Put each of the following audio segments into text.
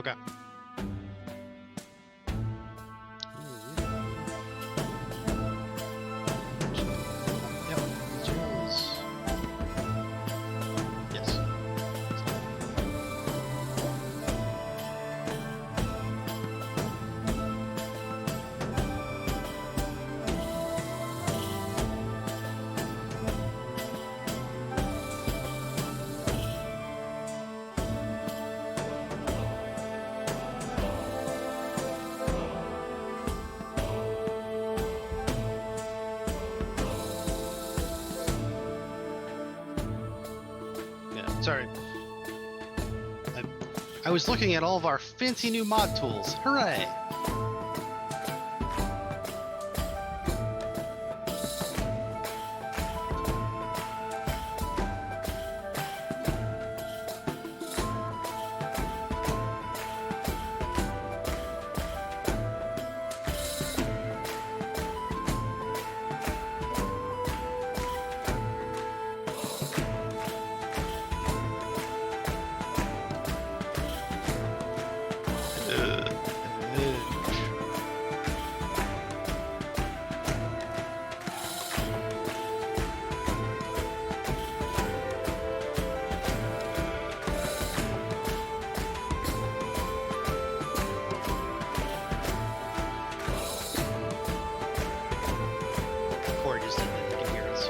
Okay. Yep. Tools. Yes. Yeah, sorry. I was looking at all of our fancy new mod tools. Hooray! Or just that they can hear us.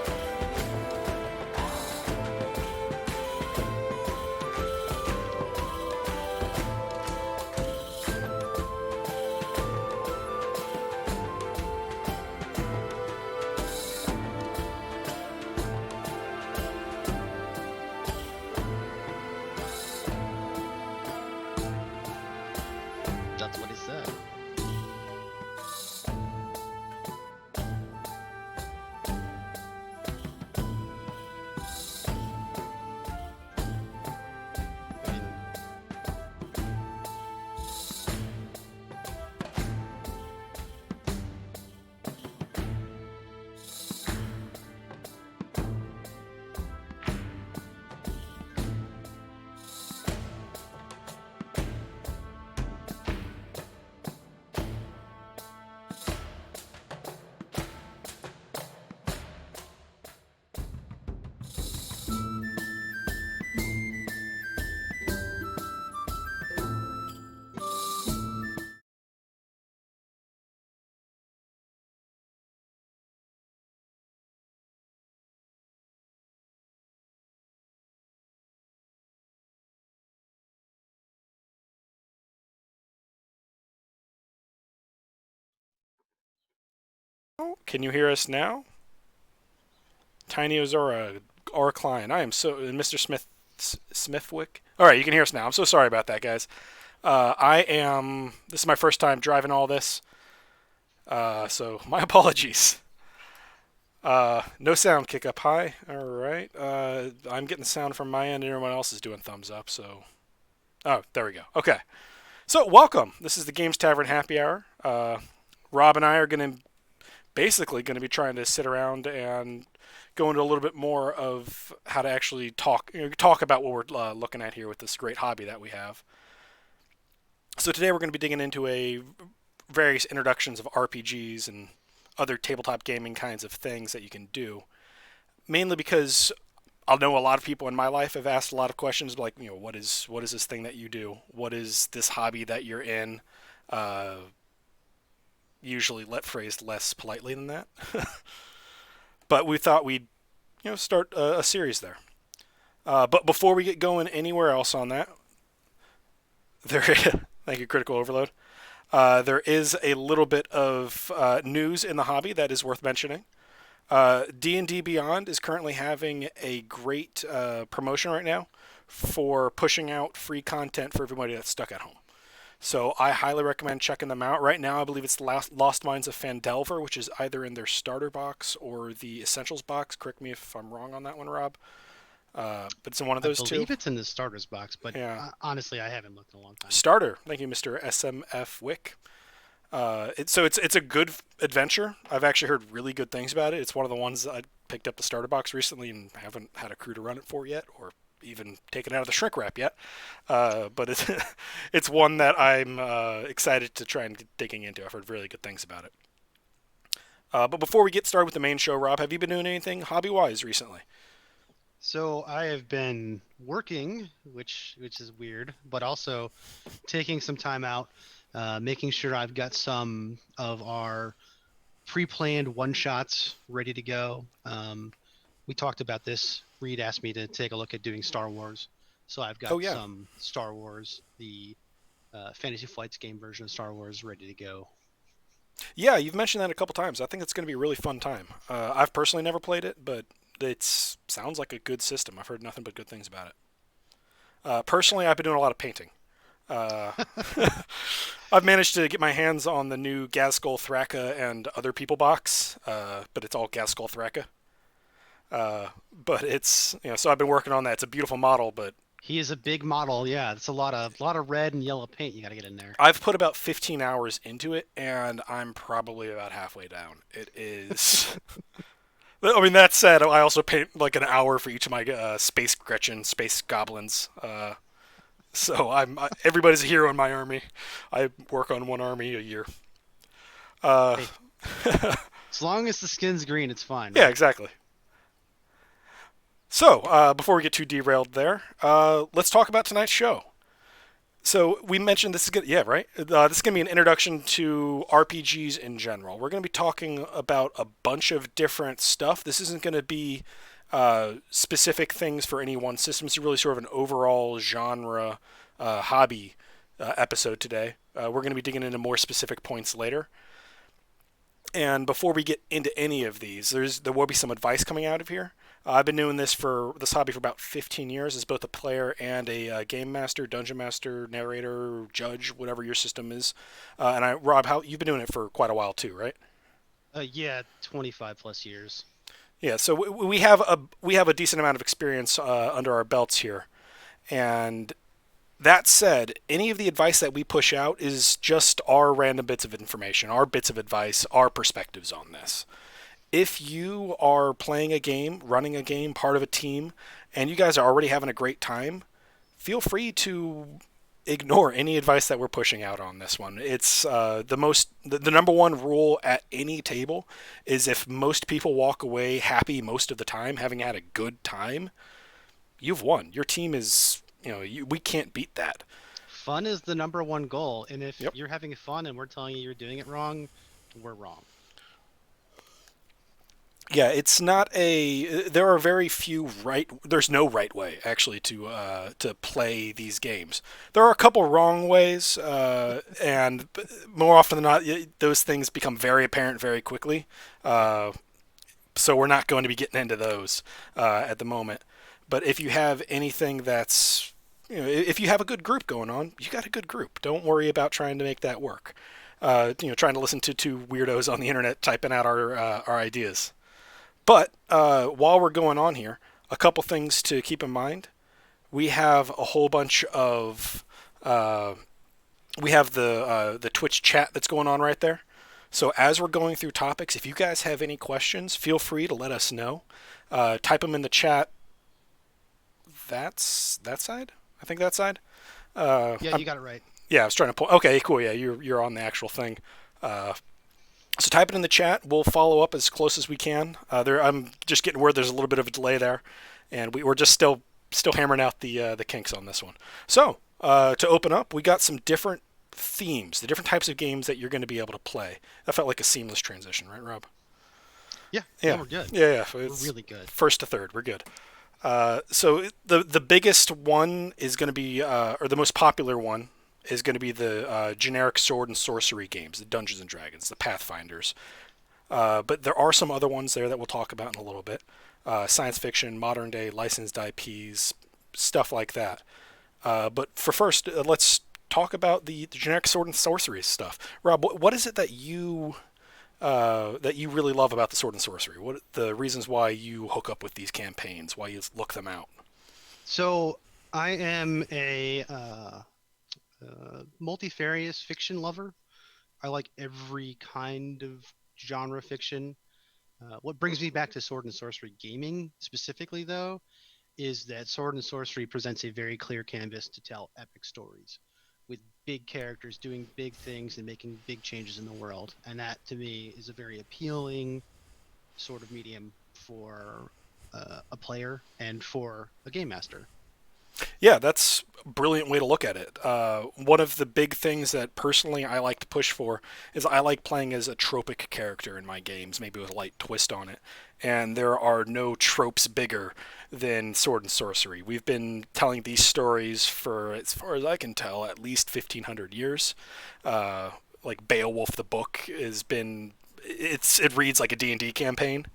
That's what he said. I mean, Can you hear us now? Tiny Ozora or Klein. I am so Mr. Smithwick. All right, you can hear us now. I'm so sorry about that, guys. I am. This is my first time driving all this, so my apologies. No sound kick up high. All right. I'm getting sound from my end, and everyone else is doing thumbs up. So, oh, there we go. Okay. So, welcome. This is the Games Tavern Happy Hour. Rob and I are basically going to be trying to sit around and go into a little bit more of how to actually talk about what we're looking at here with this great hobby that we have. So today we're going to be digging into a various introductions of RPGs and other tabletop gaming kinds of things that you can do. Mainly because I know a lot of people in my life have asked a lot of questions like, what is this thing that you do? What is this hobby that you're in? Usually phrased less politely than that. But we thought we'd start a series there. But before we get going anywhere else on that, there thank you, Critical Overload. There is a little bit of news in the hobby that is worth mentioning. D&D Beyond is currently having a great promotion right now for pushing out free content for everybody that's stuck at home. So I highly recommend checking them out. Right now, I believe it's Lost Mines of Phandelver, which is either in their starter box or the Essentials box. Correct me if I'm wrong on that one, Rob. But it's in one of those I two. believe it's in the starters box, but Yeah. honestly, I haven't looked in a long time. Starter. Thank you, Mr. SMF Wick. It's a good adventure. I've actually heard really good things about it. It's one of the ones that I picked up the starter box recently and haven't had a crew to run it for yet, or even taken out of the shrink wrap yet, but it's it's one that I'm excited to try and get digging into. I've heard really good things about it. But before we get started with the main show, Rob, have you been doing anything hobby-wise recently? So I have been working, which is weird, but also taking some time out, making sure I've got some of our pre-planned one-shots ready to go. We talked about this. Reed asked me to take a look at doing Star Wars, so I've Oh got yeah, some Star Wars, the Fantasy Flights game version of Star Wars, ready to go. yeah, you've mentioned that a couple times. I think it's going to be a really fun time. I've personally never played it, but it sounds like a good system. I've heard nothing but good things about it. Personally, I've been doing a lot of painting. Uh, I've managed to get my hands on the new Gazskull Thraka and Other People box, but it's all Gazskull Thraka. But it's so I've been working on that. It's a beautiful model, but He is a big model. Yeah, it's a lot of red and yellow paint you got to get in there. I've put about 15 hours into it, and I'm probably about halfway down. It is. I mean, that said, I also paint like an hour for each of my space Gretchen, space goblins. So everybody's a hero in my army. I work on one army a year. Uh, Hey, as long as the skin's green, it's fine, yeah, right? exactly. So before we get too derailed there, let's talk about tonight's show. So we mentioned this is good. Yeah, right. This is going to be an introduction to RPGs in general. We're going to be talking about a bunch of different stuff. This isn't going to be specific things for any one system. It's really sort of an overall genre hobby episode today. We're going to be digging into more specific points later. And before we get into any of these, there will be some advice coming out of here. I've been doing this hobby for about 15 years as both a player and a game master, dungeon master, narrator, judge, whatever your system is. Rob, how you've been doing it for quite a while too, right? Yeah, 25 plus years. Yeah, so we have a decent amount of experience under our belts here, and that said, any of the advice that we push out is just our random bits of information, our bits of advice, our perspectives on this. If you are playing a game, running a game, part of a team, and you guys are already having a great time, feel free to ignore any advice that we're pushing out on this one. It's the number one rule at any table is if most people walk away happy most of the time, having had a good time, you've won. Your team is, we can't beat that. Fun is the number one goal, and if Yep. you're having fun and we're telling you you're doing it wrong, we're wrong. Yeah, it's not a. There are very few right. There's no right way actually to play these games. There are a couple wrong ways, and more often than not, those things become very apparent very quickly. Uh, so we're not going to be getting into those at the moment. But if you have anything that's, if you have a good group going on, you got a good group. Don't worry about trying to make that work. Trying to listen to two weirdos on the internet typing out our ideas. But while we're going on here, a couple things to keep in mind. We have a whole bunch of we have the Twitch chat that's going on right there. So as we're going through topics, if you guys have any questions, feel free to let us know. Type them in the chat. That's that side. I think that side. Yeah, you got it right. Yeah, I was trying to pull. Okay, cool. Yeah, you're on the actual thing. So type it in the chat. We'll follow up as close as we can. I'm just getting word there's a little bit of a delay there, and we're just still hammering out the kinks on this one. So to open up, we got some different themes, the different types of games that you're going to be able to play. That felt like a seamless transition, right, Rob? Yeah, Yeah, we're good. yeah. We're It's really good. first to third. We're good. So the biggest one is going to be, or the most popular one is going to be the generic sword and sorcery games, the Dungeons and Dragons, the Pathfinders. But there are some other ones there that we'll talk about in a little bit. Science fiction, modern day licensed IPs, stuff like that. But for first, let's talk about the generic sword and sorcery stuff. Rob, what is it that you really love about the sword and sorcery? What the reasons why you hook up with these campaigns? Why you look them out? So I am a multifarious fiction lover. I like every kind of genre fiction. What brings me back to sword and sorcery gaming specifically, though, is that Sword and Sorcery presents a very clear canvas to tell epic stories with big characters doing big things and making big changes in the world. And that to me is a very appealing sort of medium for a player and for a game master. Yeah, that's a brilliant way to look at it. One of the big things that personally I like to push for is I like playing as a tropic character in my games, maybe with a light twist on it. And there are no tropes bigger than sword and sorcery. We've been telling these stories for, as far as I can tell, at least 1,500 years. Like Beowulf the book has been, it reads like a D&D campaign,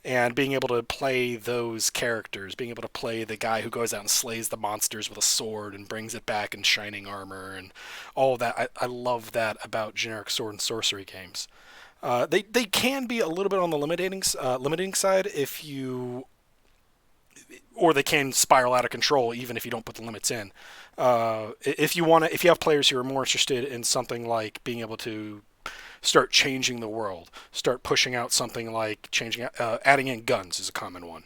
and being able to play those characters, being able to play the guy who goes out and slays the monsters with a sword and brings it back in shining armor and all of that. I love that about generic sword and sorcery games. They can be a little bit on the limiting side if you, or they can spiral out of control even if you don't put the limits in. If you have players who are more interested in something like being able to start changing the world, start pushing out something like adding in guns is a common one,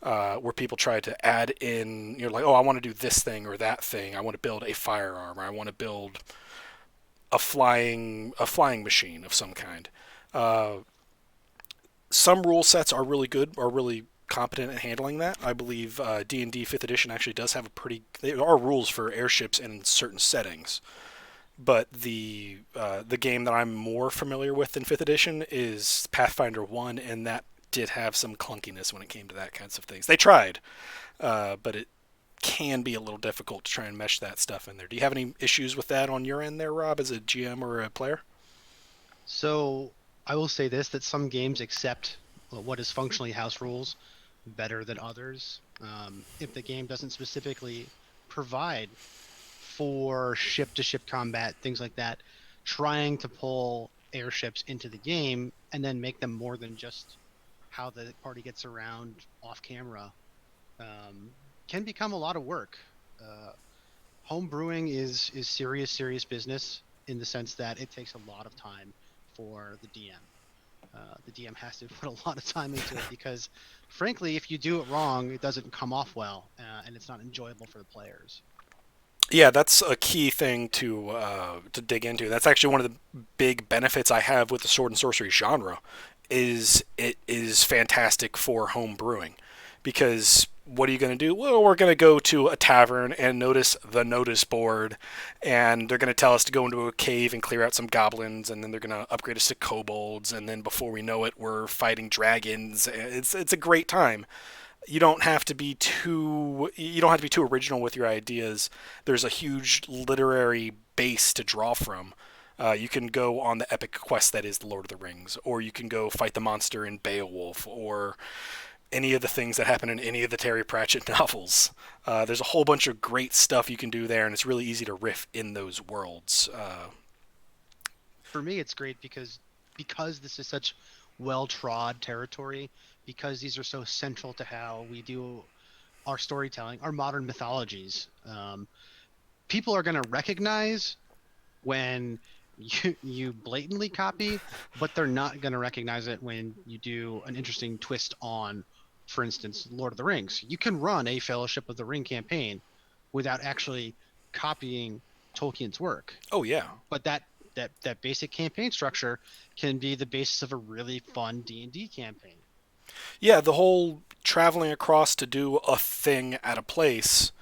where people try to add in, like, oh, I want to do this thing or that thing. I want to build a firearm, or I want to build a flying machine of some kind. Uh, some rule sets are really good, are really competent at handling that. I believe D&D 5th edition actually does have there are rules for airships in certain settings. But the game that I'm more familiar with in 5th edition is Pathfinder 1, and that did have some clunkiness when it came to that kinds of things. They tried, but it can be a little difficult to try and mesh that stuff in there. Do you have any issues with that on your end there, Rob, as a GM or a player? So I will say this, that some games accept what is functionally house rules better than others. If the game doesn't specifically provide for ship to ship combat, things like that, trying to pull airships into the game and then make them more than just how the party gets around off camera um, can become a lot of work. Uh, Home brewing is serious business in the sense that it takes a lot of time for the DM. The DM has to put a lot of time into it because, frankly, if you do it wrong, it doesn't come off well, and it's not enjoyable for the players. Yeah, that's a key thing to dig into. That's actually one of the big benefits I have with the sword and sorcery genre, is it is fantastic for home brewing, because what are you going to do? Well, we're going to go to a tavern and notice the notice board, and they're going to tell us to go into a cave and clear out some goblins, and then they're going to upgrade us to kobolds, and then before we know it, we're fighting dragons. It's a great time. You don't have to be too original with your ideas. There's a huge literary base to draw from. You can go on the epic quest that is the Lord of the Rings, or you can go fight the monster in Beowulf, or any of the things that happen in any of the Terry Pratchett novels. There's a whole bunch of great stuff you can do there, and it's really easy to riff in those worlds. For me, it's great because this is such well-trod territory, because these are so central to how we do our storytelling, our modern mythologies. People are going to recognize when you blatantly copy, but they're not going to recognize it when you do an interesting twist on, for instance, Lord of the Rings. You can run a Fellowship of the Ring campaign without actually copying Tolkien's work, Oh yeah, but that basic campaign structure can be the basis of a really fun D&D campaign. yeah. The whole traveling across to do a thing at a place.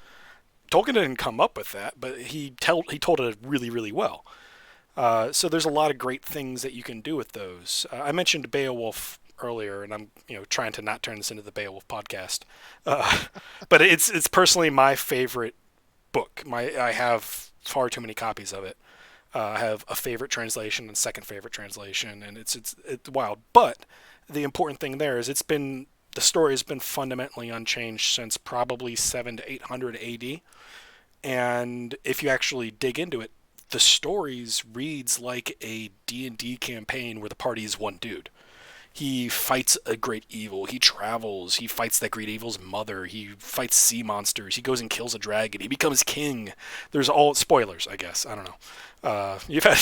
Tolkien didn't come up with that, but he told it really really well. So there's a lot of great things that you can do with those. I mentioned Beowulf earlier, and I'm trying to not turn this into the Beowulf podcast, uh, but it's personally my favorite book. I have far too many copies of it. I have a favorite translation and second favorite translation, and it's wild. But the important thing there is the story has been fundamentally unchanged since probably 700 to 800 AD. And if you actually dig into it, the stories reads like a D&D campaign where the party is one dude. He fights a great evil. He travels. He fights that great evil's mother. He fights sea monsters. He goes and kills a dragon. He becomes king. There's all spoilers, I guess. I don't know. You've had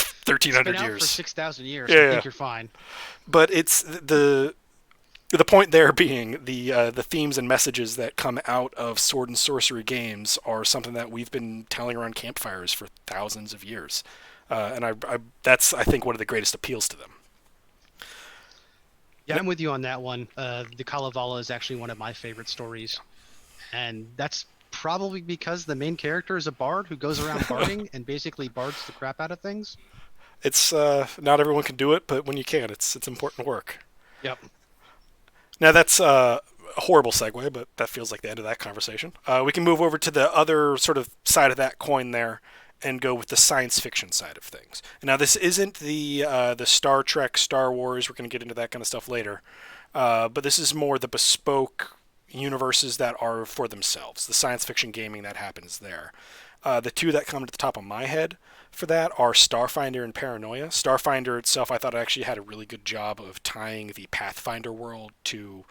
It's been 1,300 out for years. 6,000 years. Yeah, I yeah. think you're fine. But it's The point there being the themes and messages that come out of sword and sorcery games are something that we've been telling around campfires for thousands of years, and that's I think one of the greatest appeals to them. Yeah, I'm with you on that one. The Kalevala is actually one of my favorite stories, and that's probably because the main character is a bard who goes around barding and basically bards the crap out of things. It's not everyone can do it, but when you can, it's important work. Yep. Now that's a horrible segue, but that feels like the end of that conversation. We can move over to the other sort of side of that coin there, and go with the science fiction side of things. Now this isn't the Star Trek, Star Wars. We're going to get into that kind of stuff later, but this is more the bespoke universes that are for themselves. The science fiction gaming that happens there. The two that come to the top of my head for that are Starfinder and Paranoia. Starfinder itself, I thought actually had a really good job of tying the Pathfinder world to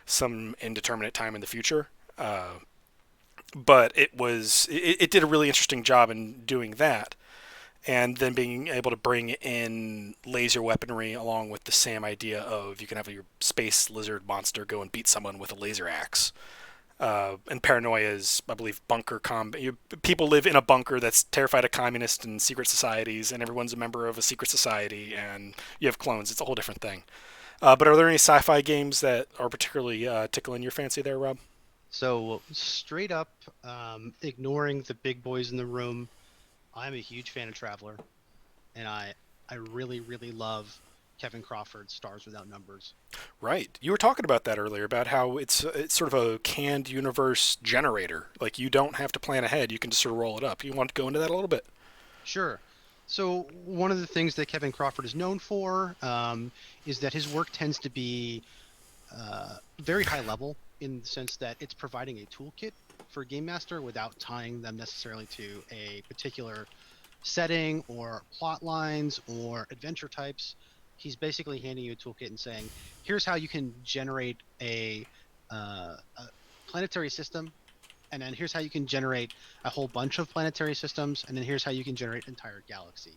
some indeterminate time in the future. But it did a really interesting job in doing that, and then being able to bring in laser weaponry along with the same idea of you can have your space lizard monster go and beat someone with a laser axe. And Paranoia is, I believe, bunker combat. People live in a bunker that's terrified of communists and secret societies, and everyone's a member of a secret society, and you have clones. It's a whole different thing. But are there any sci-fi games that are particularly tickling your fancy there, Rob? So straight up, ignoring the big boys in the room, I'm a huge fan of Traveler, and I really really love Kevin Crawford's Stars Without Numbers. Right. You were talking about that earlier about how it's sort of a canned universe generator. Like you don't have to plan ahead. You can just sort of roll it up. You want to go into that a little bit? Sure. So one of the things that Kevin Crawford is known for is that his work tends to be very high level in the sense that it's providing a toolkit for a game master without tying them necessarily to a particular setting or plot lines or adventure types. He's basically handing you a toolkit and saying, "Here's how you can generate a planetary system, and then here's how you can generate a whole bunch of planetary systems, and then here's how you can generate an entire galaxy."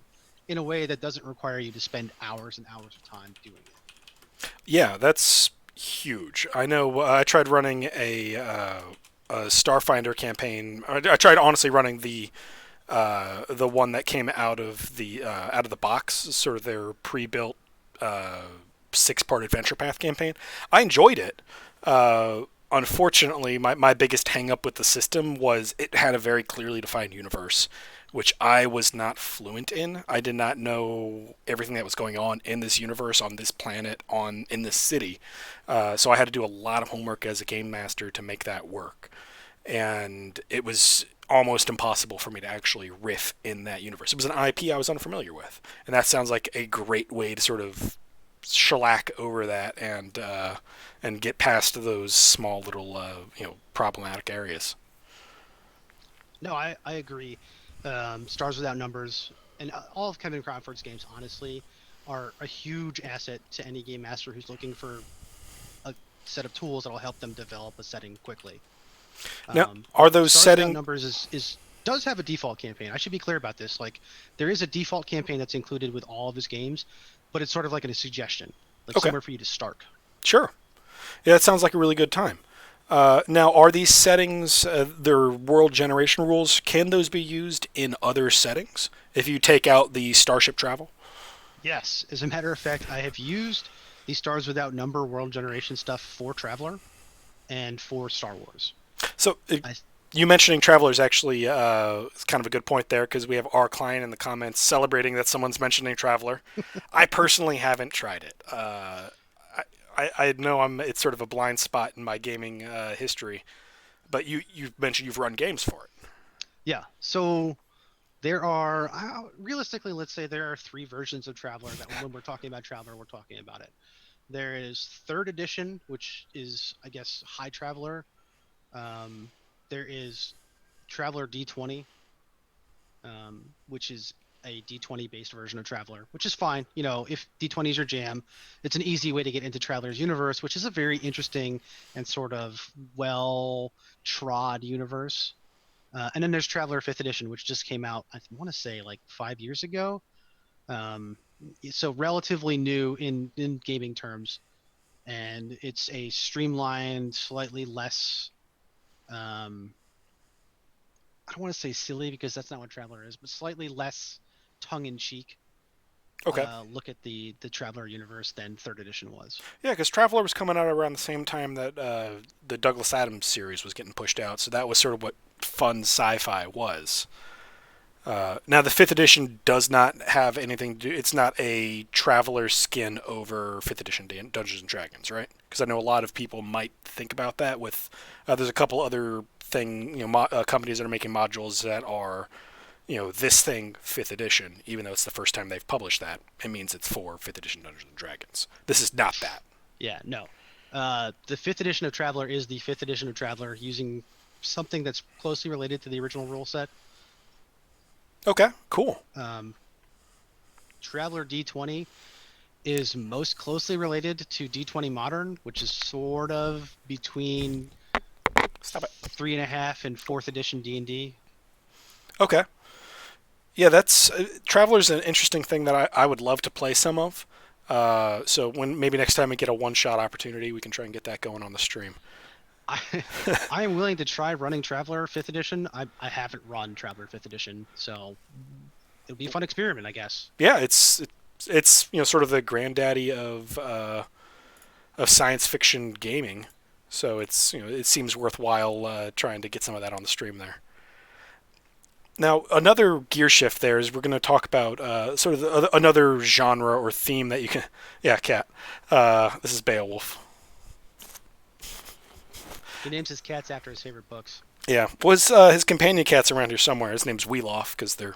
In a way that doesn't require you to spend hours and hours of time doing it. Yeah, that's huge. I know. I tried running a Starfinder campaign. I tried honestly running the one that came out of the box, sort of their pre-built uh, 6-part adventure path campaign. I enjoyed it. Unfortunately, my biggest hang up with the system was it had a very clearly defined universe, which I was not fluent in. I did not know everything that was going on in this universe, on this planet, on in this city. So I had to do a lot of homework as a game master to make that work, and it was almost impossible for me to actually riff in that universe. It was an IP I was unfamiliar with, and that sounds like a great way to sort of shellac over that and get past those small little problematic areas. No, I agree. Stars Without Numbers and all of Kevin Crawford's games, honestly, are a huge asset to any game master who's looking for a set of tools that'll help them develop a setting quickly. Now, are those Stars Without setting? Numbers is does have a default campaign. I should be clear about this. Like, there is a default campaign that's included with all of his games, but it's sort of like a suggestion, like Okay, somewhere for you to start. sure. Yeah, that sounds like a really good time. Now, are these settings, their world generation rules, can those be used in other settings if you take out the starship travel? Yes, as a matter of fact, I have used the Stars Without Number world generation stuff for Traveler and for Star Wars. So, I you mentioning traveler is actually is kind of a good point there because we have our client in the comments celebrating that someone's mentioning traveler. I personally haven't tried it. I know it's sort of a blind spot in my gaming history, but you mentioned you've run games for it. Yeah, so there are realistically, let's say there are three versions of Traveler that when we're talking about Traveler, we're talking about it. There is third edition, which is I guess High Traveler. There is Traveler D20, which is a D20 based version of Traveler, which is fine. You know, if D20 is your jam, it's an easy way to get into Traveler's universe, which is a very interesting and sort of well trod universe. And then there's Traveler Fifth Edition, which just came out, I want to say like 5 years ago. Um, so relatively new in gaming terms. and it's a streamlined, slightly less. Um, I don't want to say silly because that's not what Traveler is, but slightly less tongue-in-cheek Okay. look at the Traveler universe than third edition was. Yeah, because Traveler was coming out around the same time that the Douglas Adams series was getting pushed out, so that was sort of what fun sci-fi was. Now, the fifth edition does not have anything to do. It's not a Traveler skin over fifth edition Dungeons and Dragons, right? Because I know a lot of people might think about that. With there's a couple other companies that are making modules that are this thing fifth edition, even though it's the first time they've published that. It means it's for fifth edition Dungeons and Dragons. This is not that. Yeah, no. The fifth edition of Traveler is the fifth edition of Traveler using something that's closely related to the original rule set. Okay, cool. Traveler D20 is most closely related to D20 Modern, which is sort of between Stop it. 3.5 and fourth edition D&D. Okay. Yeah, that's Traveler's an interesting thing that I would love to play some of. So when maybe next time we get a one-shot opportunity, we can try and get that going on the stream. I, I am willing to try running Traveler 5th edition. I haven't run Traveler 5th edition, so it'll be a fun experiment, I guess. Yeah, it's sort of the granddaddy of science fiction gaming. So it seems worthwhile trying to get some of that on the stream there. Now, another gear shift there is we're going to talk about sort of another genre or theme that you can. Yeah, cat. This is Beowulf. He names his cats after his favorite books. Yeah, his companion cat's around here somewhere. His name's Weeloff because they're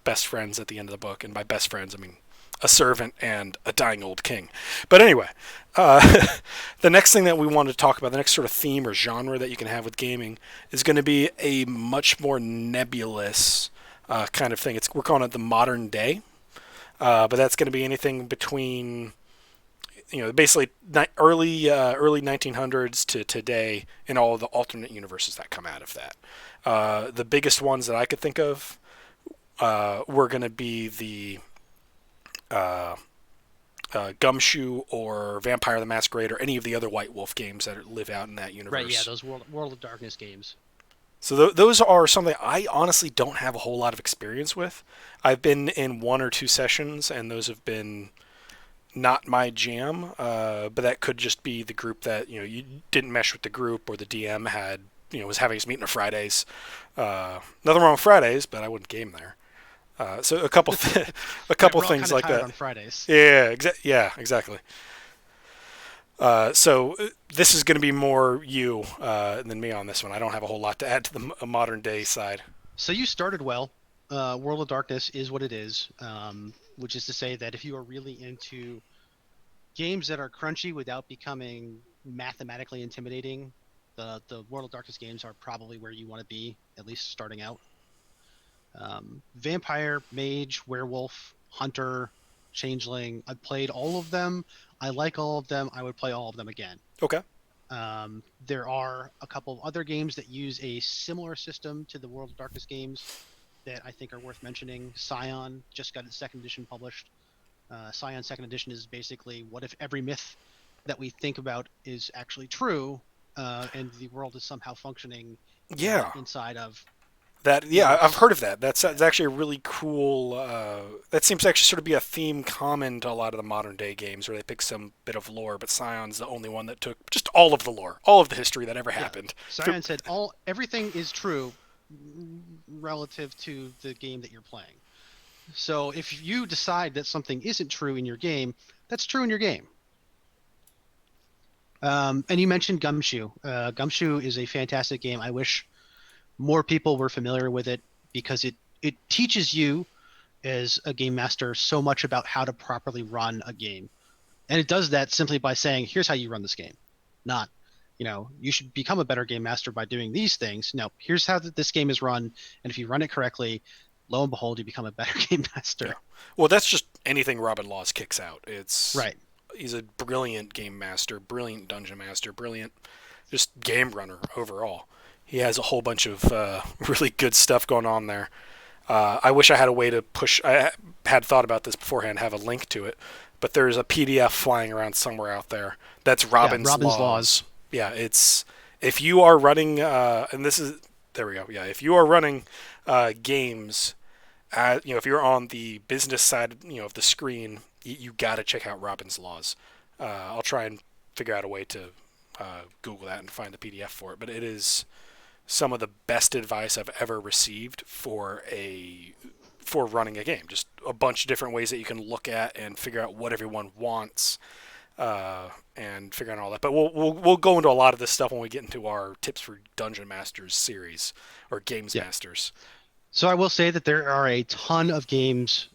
best friends at the end of the book, and by best friends I mean a servant and a dying old king. But anyway, the next thing that we want to talk about, the next sort of theme or genre that you can have with gaming, is going to be a much more nebulous kind of thing. We're calling it the modern day, but that's going to be anything between basically early 1900s to today, and all of the alternate universes that come out of that. The biggest ones that I could think of were going to be the Gumshoe or Vampire the Masquerade or any of the other White Wolf games that live out in that universe. Right, yeah, those World of Darkness games. So those are something I honestly don't have a whole lot of experience with. I've been in one or two sessions, and those have been not my jam, but that could just be the group that you didn't mesh with the group, or the DM had was having us meet on Fridays. Nothing wrong with Fridays, but I wouldn't game there. So a couple things like that on Fridays. Yeah, exactly. So this is going to be more you than me on this one. I don't have a whole lot to add to the modern day side. So you started well. World of Darkness is what it is, which is to say that if you are really into games that are crunchy without becoming mathematically intimidating, the World of Darkness games are probably where you want to be, at least starting out. Vampire, Mage, Werewolf, Hunter, Changeling, I've played all of them. I like all of them. I would play all of them again. Okay. There are a couple of other games that use a similar system to the World of Darkness games that I think are worth mentioning. Scion just got its second edition published. Scion second edition is basically what if every myth that we think about is actually true, and the world is somehow functioning inside of that. Yeah, I've heard of that. That's actually a really cool. That seems to actually sort of be a theme common to a lot of the modern day games, where they pick some bit of lore, but Scion's the only one that took just all of the lore, all of the history that ever happened. Scion said everything is true relative to the game that you're playing. So if you decide that something isn't true in your game, that's true in your game. And you mentioned Gumshoe. Gumshoe is a fantastic game. I wish more people were familiar with it, because it teaches you as a game master so much about how to properly run a game. And it does that simply by saying, here's how you run this game. Not, you should become a better game master by doing these things. No, here's how this game is run. And if you run it correctly, lo and behold, you become a better game master. Yeah. Well, that's just anything Robin Laws kicks out. It's right. He's a brilliant game master, brilliant dungeon master, brilliant just game runner overall. He has a whole bunch of really good stuff going on there. I wish I had a way to push. I had thought about this beforehand, have a link to it, but there's a PDF flying around somewhere out there. That's Yeah, Robin's Robin's Laws. Laws. Yeah, it's if you are running, and this is there we go. Yeah, if you are running games, if you're on the business side, of the screen, you got to check out Robin's Laws. I'll try and figure out a way to Google that and find the PDF for it. But it is some of the best advice I've ever received for running a game. Just a bunch of different ways that you can look at and figure out what everyone wants, and figure out all that. But we'll go into a lot of this stuff when we get into our tips for Dungeon Masters series or Games Yeah. Masters. So I will say that there are a ton of games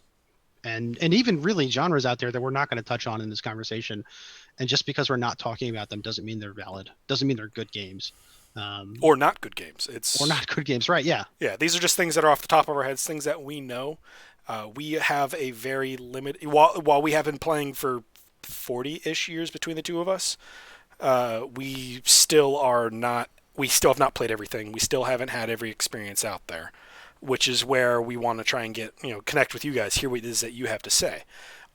and even really genres out there that we're not going to touch on in this conversation. And just because we're not talking about them doesn't mean they're valid. Doesn't mean they're good games. Or not good games. Or not good games, right? Yeah. Yeah, these are just things that are off the top of our heads, things that we know. We have a very limited. While we have been playing for 40-ish years between the two of us, we still are not. We still have not played everything. We still haven't had every experience out there, which is where we want to try and get connect with you guys, hear what it is that you have to say.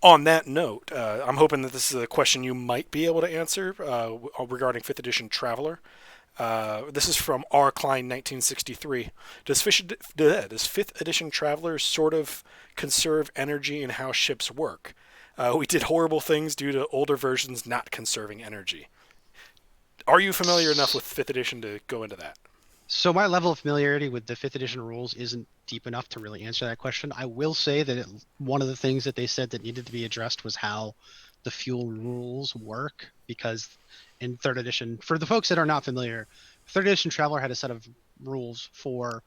On that note, I'm hoping that this is a question you might be able to answer regarding 5th edition Traveler. This is from R. Klein 1963. Does 5th edition Traveler sort of conserve energy in how ships work? We did horrible things due to older versions not conserving energy. Are you familiar enough with 5th edition to go into that? So my level of familiarity with the 5th edition rules isn't deep enough to really answer that question. I will say that one of the things that they said that needed to be addressed was how the fuel rules work, because in 3rd edition, for the folks that are not familiar, 3rd edition Traveler had a set of rules for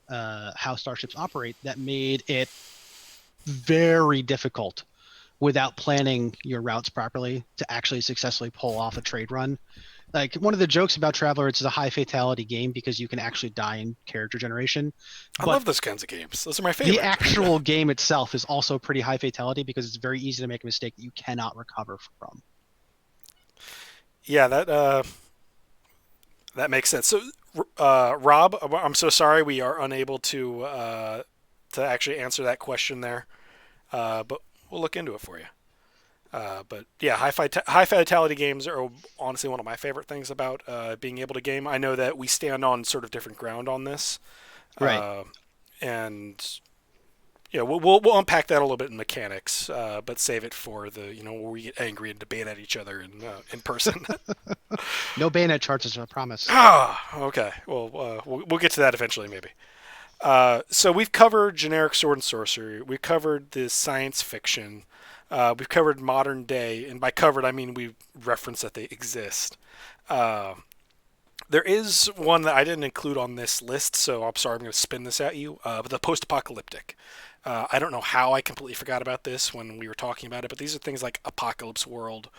how starships operate that made it very difficult without planning your routes properly to actually successfully pull off a trade run. Like, one of the jokes about Traveler, it's a high fatality game because you can actually die in character generation. I But love those kinds of games. Those are my favorite. the actual game itself is also pretty high fatality because it's very easy to make a mistake that you cannot recover from. Yeah, that makes sense. So, Rob, I'm so sorry we are unable to actually answer that question there, but we'll look into it for you. But yeah, high fatality games are honestly one of my favorite things about being able to game. I know that we stand on sort of different ground on this, Right. And we'll unpack that a little bit in mechanics, but save it for the where we get angry and debate at each other in person. No bayonet charges, I promise. Okay. Well, we'll get to that eventually, maybe. So we've covered generic sword and sorcery. We've covered the science fiction. We've covered modern day, and by covered I mean we reference that they exist. There is one that I didn't include on this list, so I'm sorry I'm going to spin this at you. But the post-apocalyptic. I don't know how I completely forgot about this when we were talking about it, but these are things like Apocalypse World,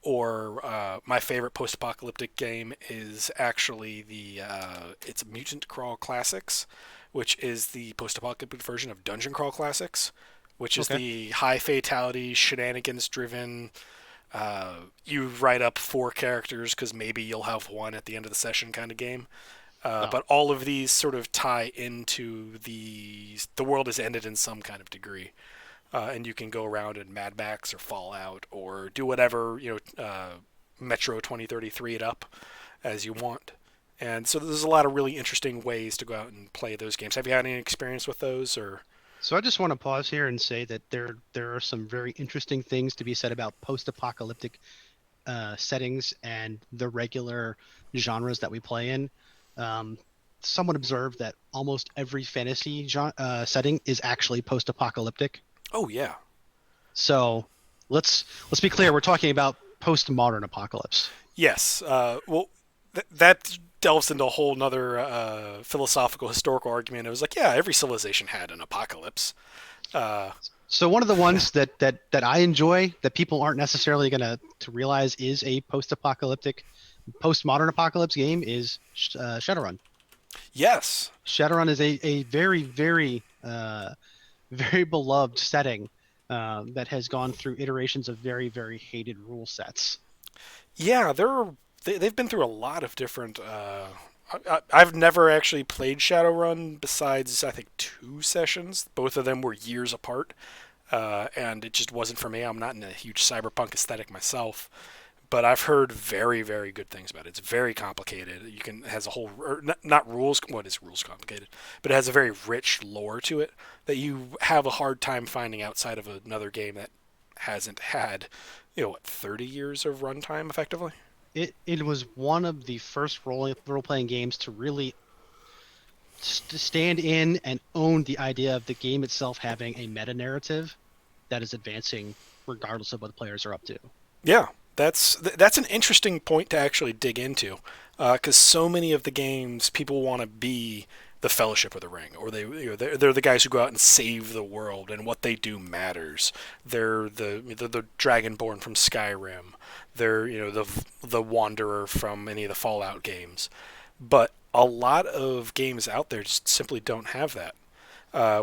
or my favorite post-apocalyptic game is actually it's Mutant Crawl Classics, which is the post-apocalyptic version of Dungeon Crawl Classics, which is Okay. the high fatality, shenanigans driven. You write up 4 characters because maybe you'll have one at the end of the session kind of game. Oh. But all of these sort of tie into the world has ended in some kind of degree, and you can go around in Mad Max or Fallout or do whatever Metro 2033 it up as you want. And so there's a lot of really interesting ways to go out and play those games. Have you had any experience with those or? So I just want to pause here and say that there are some very interesting things to be said about post-apocalyptic settings and the regular genres that we play in. Someone observed that almost every fantasy setting is actually post-apocalyptic. Oh yeah. So let's be clear. We're talking about post-modern apocalypse. Yes. Well, that delves into a whole nother philosophical, historical argument. It was like, yeah, every civilization had an apocalypse. So one of the ones that I enjoy that people aren't necessarily going to realize is a post-apocalyptic, post-modern apocalypse game is Shadowrun. Yes. Shadowrun is a very, very, very beloved setting that has gone through iterations of very, very hated rule sets. Yeah, they've been through a lot of different. I've never actually played Shadowrun besides I think 2 sessions. Both of them were years apart. and it just wasn't for me. I'm not in a huge cyberpunk aesthetic myself, but I've heard very, very good things about it. It's very complicated. It has a whole, or not rules. What is rules complicated? But it has a very rich lore to it that you have a hard time finding outside of another game that hasn't had, 30 years of runtime effectively. It was one of the first role playing games to really stand in and own the idea of the game itself having a meta narrative that is advancing regardless of what the players are up to. Yeah, that's an interesting point to actually dig into, because so many of the games people want to be the Fellowship of the Ring, or they're the guys who go out and save the world, and what they do matters. They're the Dragonborn from Skyrim. They're the Wanderer from any of the Fallout games, but a lot of games out there just simply don't have that.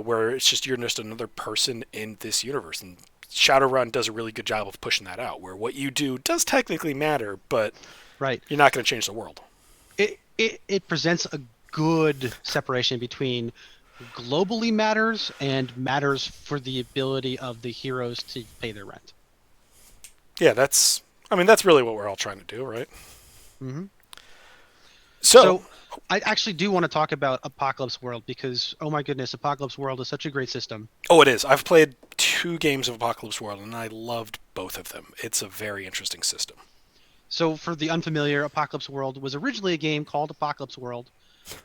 Where it's just you're just another person in this universe, and Shadowrun does a really good job of pushing that out, where what you do does technically matter, but Right. you're not going to change the world. It presents a good separation between globally matters and matters for the ability of the heroes to pay their rent. Yeah, that's really what we're all trying to do, right? Hmm. So, So I actually do want to talk about Apocalypse World because, oh my goodness, Apocalypse World is such a great system. oh, it is. I've played 2 games of Apocalypse World, and I loved both of them. It's a very interesting system. So for the unfamiliar, Apocalypse World was originally a game called Apocalypse World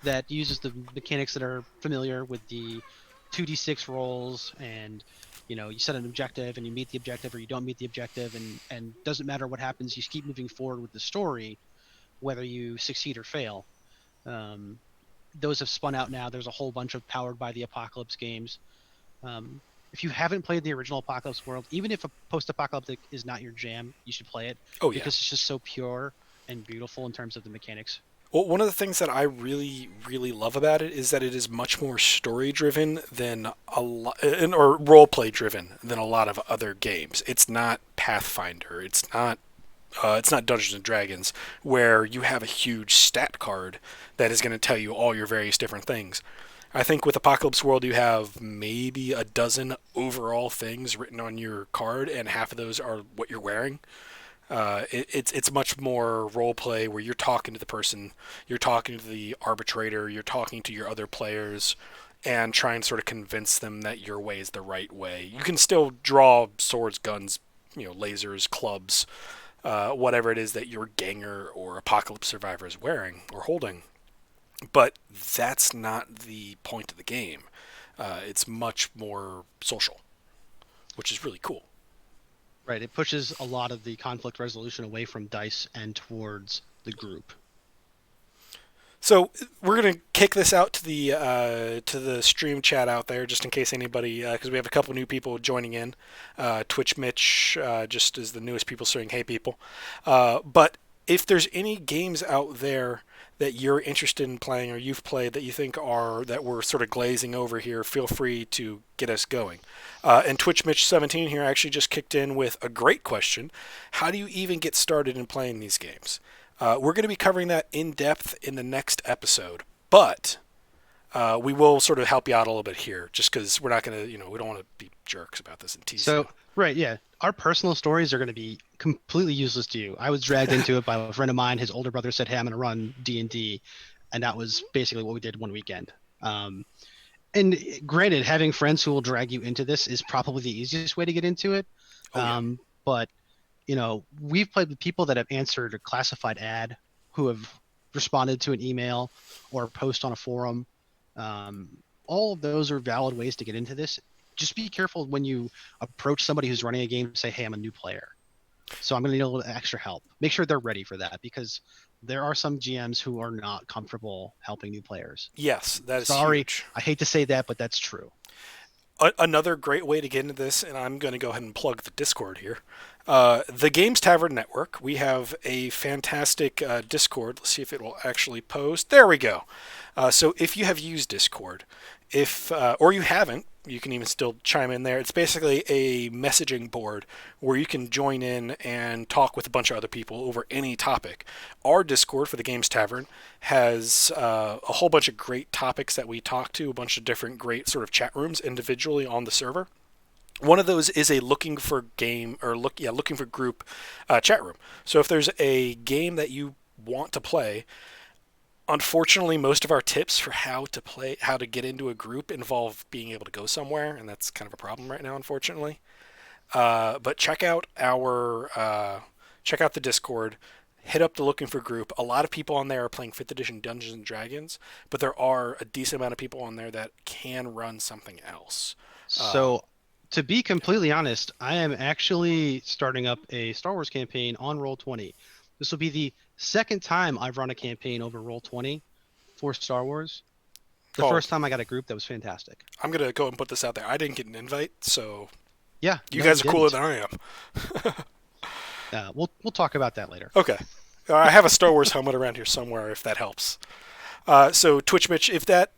that uses the mechanics that are familiar with the 2d6 rolls, and you set an objective and you meet the objective or you don't meet the objective, and doesn't matter what happens, you keep moving forward with the story whether you succeed or fail. um, those have spun out now. There's a whole bunch of powered by the Apocalypse games. If you haven't played the original Apocalypse World, even if a post-apocalyptic is not your jam, you should play it Oh, yeah. because it's just so pure and beautiful in terms of the mechanics. Well, one of the things that I really, really love about it is that it is much more story driven than a lot, or role play driven than a lot of other games. It's not Pathfinder. It's not Dungeons and Dragons, where you have a huge stat card that is going to tell you all your various different things. I think with Apocalypse World, you have maybe a dozen overall things written on your card, and half of those are what you're wearing. It's much more role play where you're talking to the person, you're talking to the arbitrator, you're talking to your other players, and try and sort of convince them that your way is the right way. You can still draw swords, guns, lasers, clubs, whatever it is that your ganger or apocalypse survivor is wearing or holding. But that's not the point of the game. It's much more social, which is really cool. Right. It pushes a lot of the conflict resolution away from dice and towards the group. So we're gonna kick this out to the stream chat out there, just in case anybody, because we have a couple new people joining in. Twitch Mitch, just as the newest people saying, "Hey people," but if there's any games out there that you're interested in playing or you've played that you think are that we're sort of glazing over here, feel free to get us going. And Twitch Mitch 17 here actually just kicked in with a great question: how do you even get started in playing these games? We're going to be covering that in depth in the next episode, but we will sort of help you out a little bit here, just because we're not going to, we don't want to be jerks about this and tease So, you. right, yeah. Our personal stories are going to be completely useless to you. I was dragged into it by a friend of mine. His older brother said, "Hey, I'm going to run D&D," and that was basically what we did one weekend. And granted, having friends who will drag you into this is probably the easiest way to get into it. Oh, yeah. But we've played with people that have answered a classified ad, who have responded to an email or a post on a forum. All of those are valid ways to get into this. Just be careful when you approach somebody who's running a game, say, "Hey, I'm a new player, so I'm going to need a little extra help." Make sure they're ready for that, because there are some GMs who are not comfortable helping new players. Yes, that is Sorry, huge. I hate to say that, but that's true. Another great way to get into this, and I'm going to go ahead and plug the Discord here. The Games Tavern Network. We have a fantastic Discord. Let's see if it will actually post. There we go. So if you have used Discord, or you haven't, you can even still chime in there. It's basically a messaging board where you can join in and talk with a bunch of other people over any topic. Our Discord for the Games Tavern has a whole bunch of great topics that we talk to, a bunch of different great sort of chat rooms individually on the server. One of those is a looking for game or looking for group chat room. So if there's a game that you want to play, unfortunately, most of our tips for how to get into a group involve being able to go somewhere, and that's kind of a problem right now, unfortunately. But check out the Discord. Hit up the looking for group. A lot of people on there are playing 5th edition Dungeons and Dragons, but there are a decent amount of people on there that can run something else. Um, So, to be completely honest, I am actually starting up a Star Wars campaign on Roll20. This will be the second time I've run a campaign over Roll20 for Star Wars. The oh, first time I got a group that was fantastic. I'm gonna go and put this out there. I didn't get an invite, so Yeah, you no, you guys are cooler didn't. than I am. We'll talk about that later. Okay. I have a Star Wars helmet around here somewhere if that helps. So Twitch Mitch, if that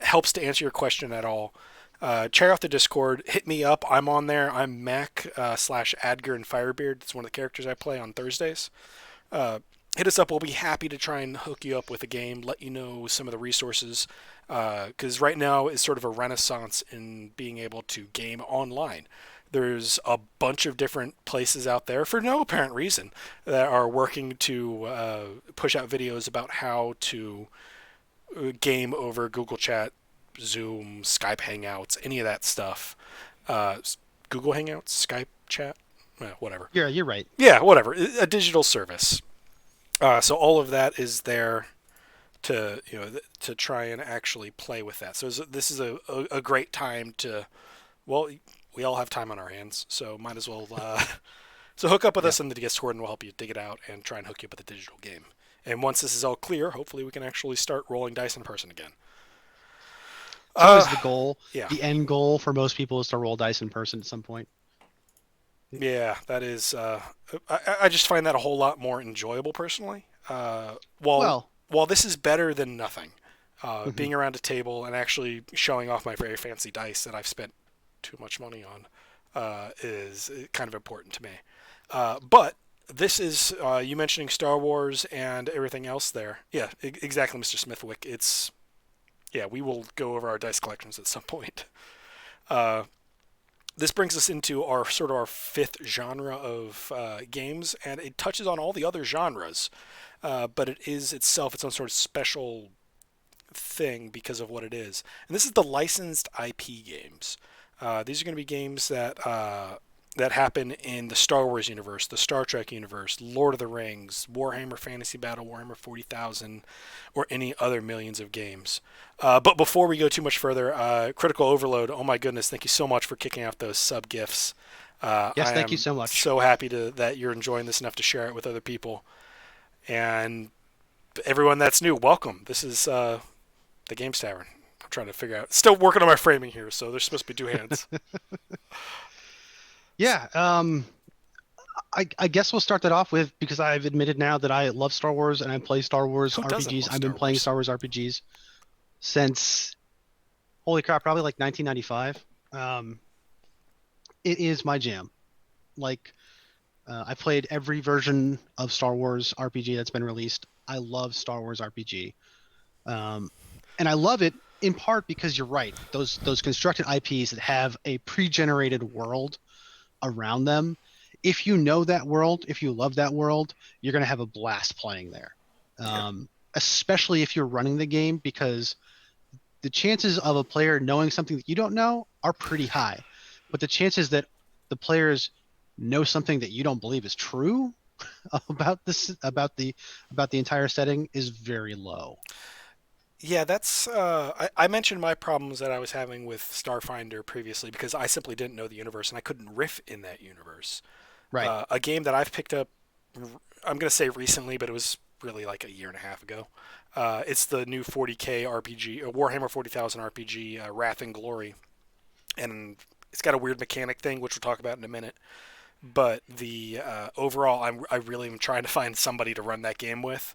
helps to answer your question at all, check out the Discord. Hit me up. I'm on there. I'm Mac slash Adger and Firebeard. It's one of the characters I play on Thursdays. Uh, Hit us up. We'll be happy to try and hook you up with a game. Let you know some of the resources. Because right now is sort of a renaissance in being able to game online. There's a bunch of different places out there for no apparent reason that are working to push out videos about how to game over Google Chat, Zoom, Skype Hangouts, any of that stuff. Uh, Google Hangouts, Skype Chat, whatever. Yeah, you're right. Yeah, whatever. A digital service. So all of that is there to to try and actually play with that. So this is a great time to, well, we all have time on our hands, so might as well so hook up with Yeah. us in the Discord and we'll help you dig it out and try and hook you up with a digital game. And once this is all clear, hopefully we can actually start rolling dice in person again. It's always the goal. Yeah, The end goal for most people is to roll dice in person at some point. yeah, that is. I just find that a whole lot more enjoyable personally. While Well, while this is better than nothing, mhm. being around a table and actually showing off my very fancy dice that I've spent too much money on is kind of important to me. But this is you mentioning Star Wars and everything else there. Yeah, exactly, Mr. Smithwick. It's yeah, we will go over our dice collections at some point. Uh, this brings us into our sort of our fifth genre of games, and it touches on all the other genres, but it is itself its own sort of special thing because of what it is. And this is the licensed IP games. These are going to be games that happen in the Star Wars universe, the Star Trek universe, Lord of the Rings, Warhammer Fantasy Battle, Warhammer 40,000, or any other millions of games. But before we go too much further, Critical Overload, oh my goodness, thank you so much for kicking out those sub gifts. Yes, I thank you am so much. so happy that you're enjoying this enough to share it with other people. And everyone that's new, welcome. This is the Games Tavern. I'm trying to figure out. Still working on my framing here, so there's supposed to be two hands. Yeah, I guess we'll start that off with because I've admitted now that I love Star Wars and I play Star Wars Who doesn't RPGs. love I've been Star playing Wars? Star Wars RPGs since, holy crap, probably like 1995. It is my jam. Like, I've played every version of Star Wars RPG that's been released. I love Star Wars RPG. Um, and I love it in part because you're right. Those constructed IPs that have a pre-generated world around them. If you know that world, if you love that world, you're going to have a blast playing there. Yeah. Especially if you're running the game, because the chances of a player knowing something that you don't know are pretty high. But the chances that the players know something that you don't believe is true about the entire setting is very low. Yeah, that's. I mentioned my problems that I was having with Starfinder previously because I simply didn't know the universe and I couldn't riff in that universe. Right. A game that I've picked up, I'm going to say recently, but it was really like a year and a half ago. It's the new 40K RPG, Warhammer 40,000 RPG, Wrath and Glory. And it's got a weird mechanic thing, which we'll talk about in a minute. But the overall, I really am trying to find somebody to run that game with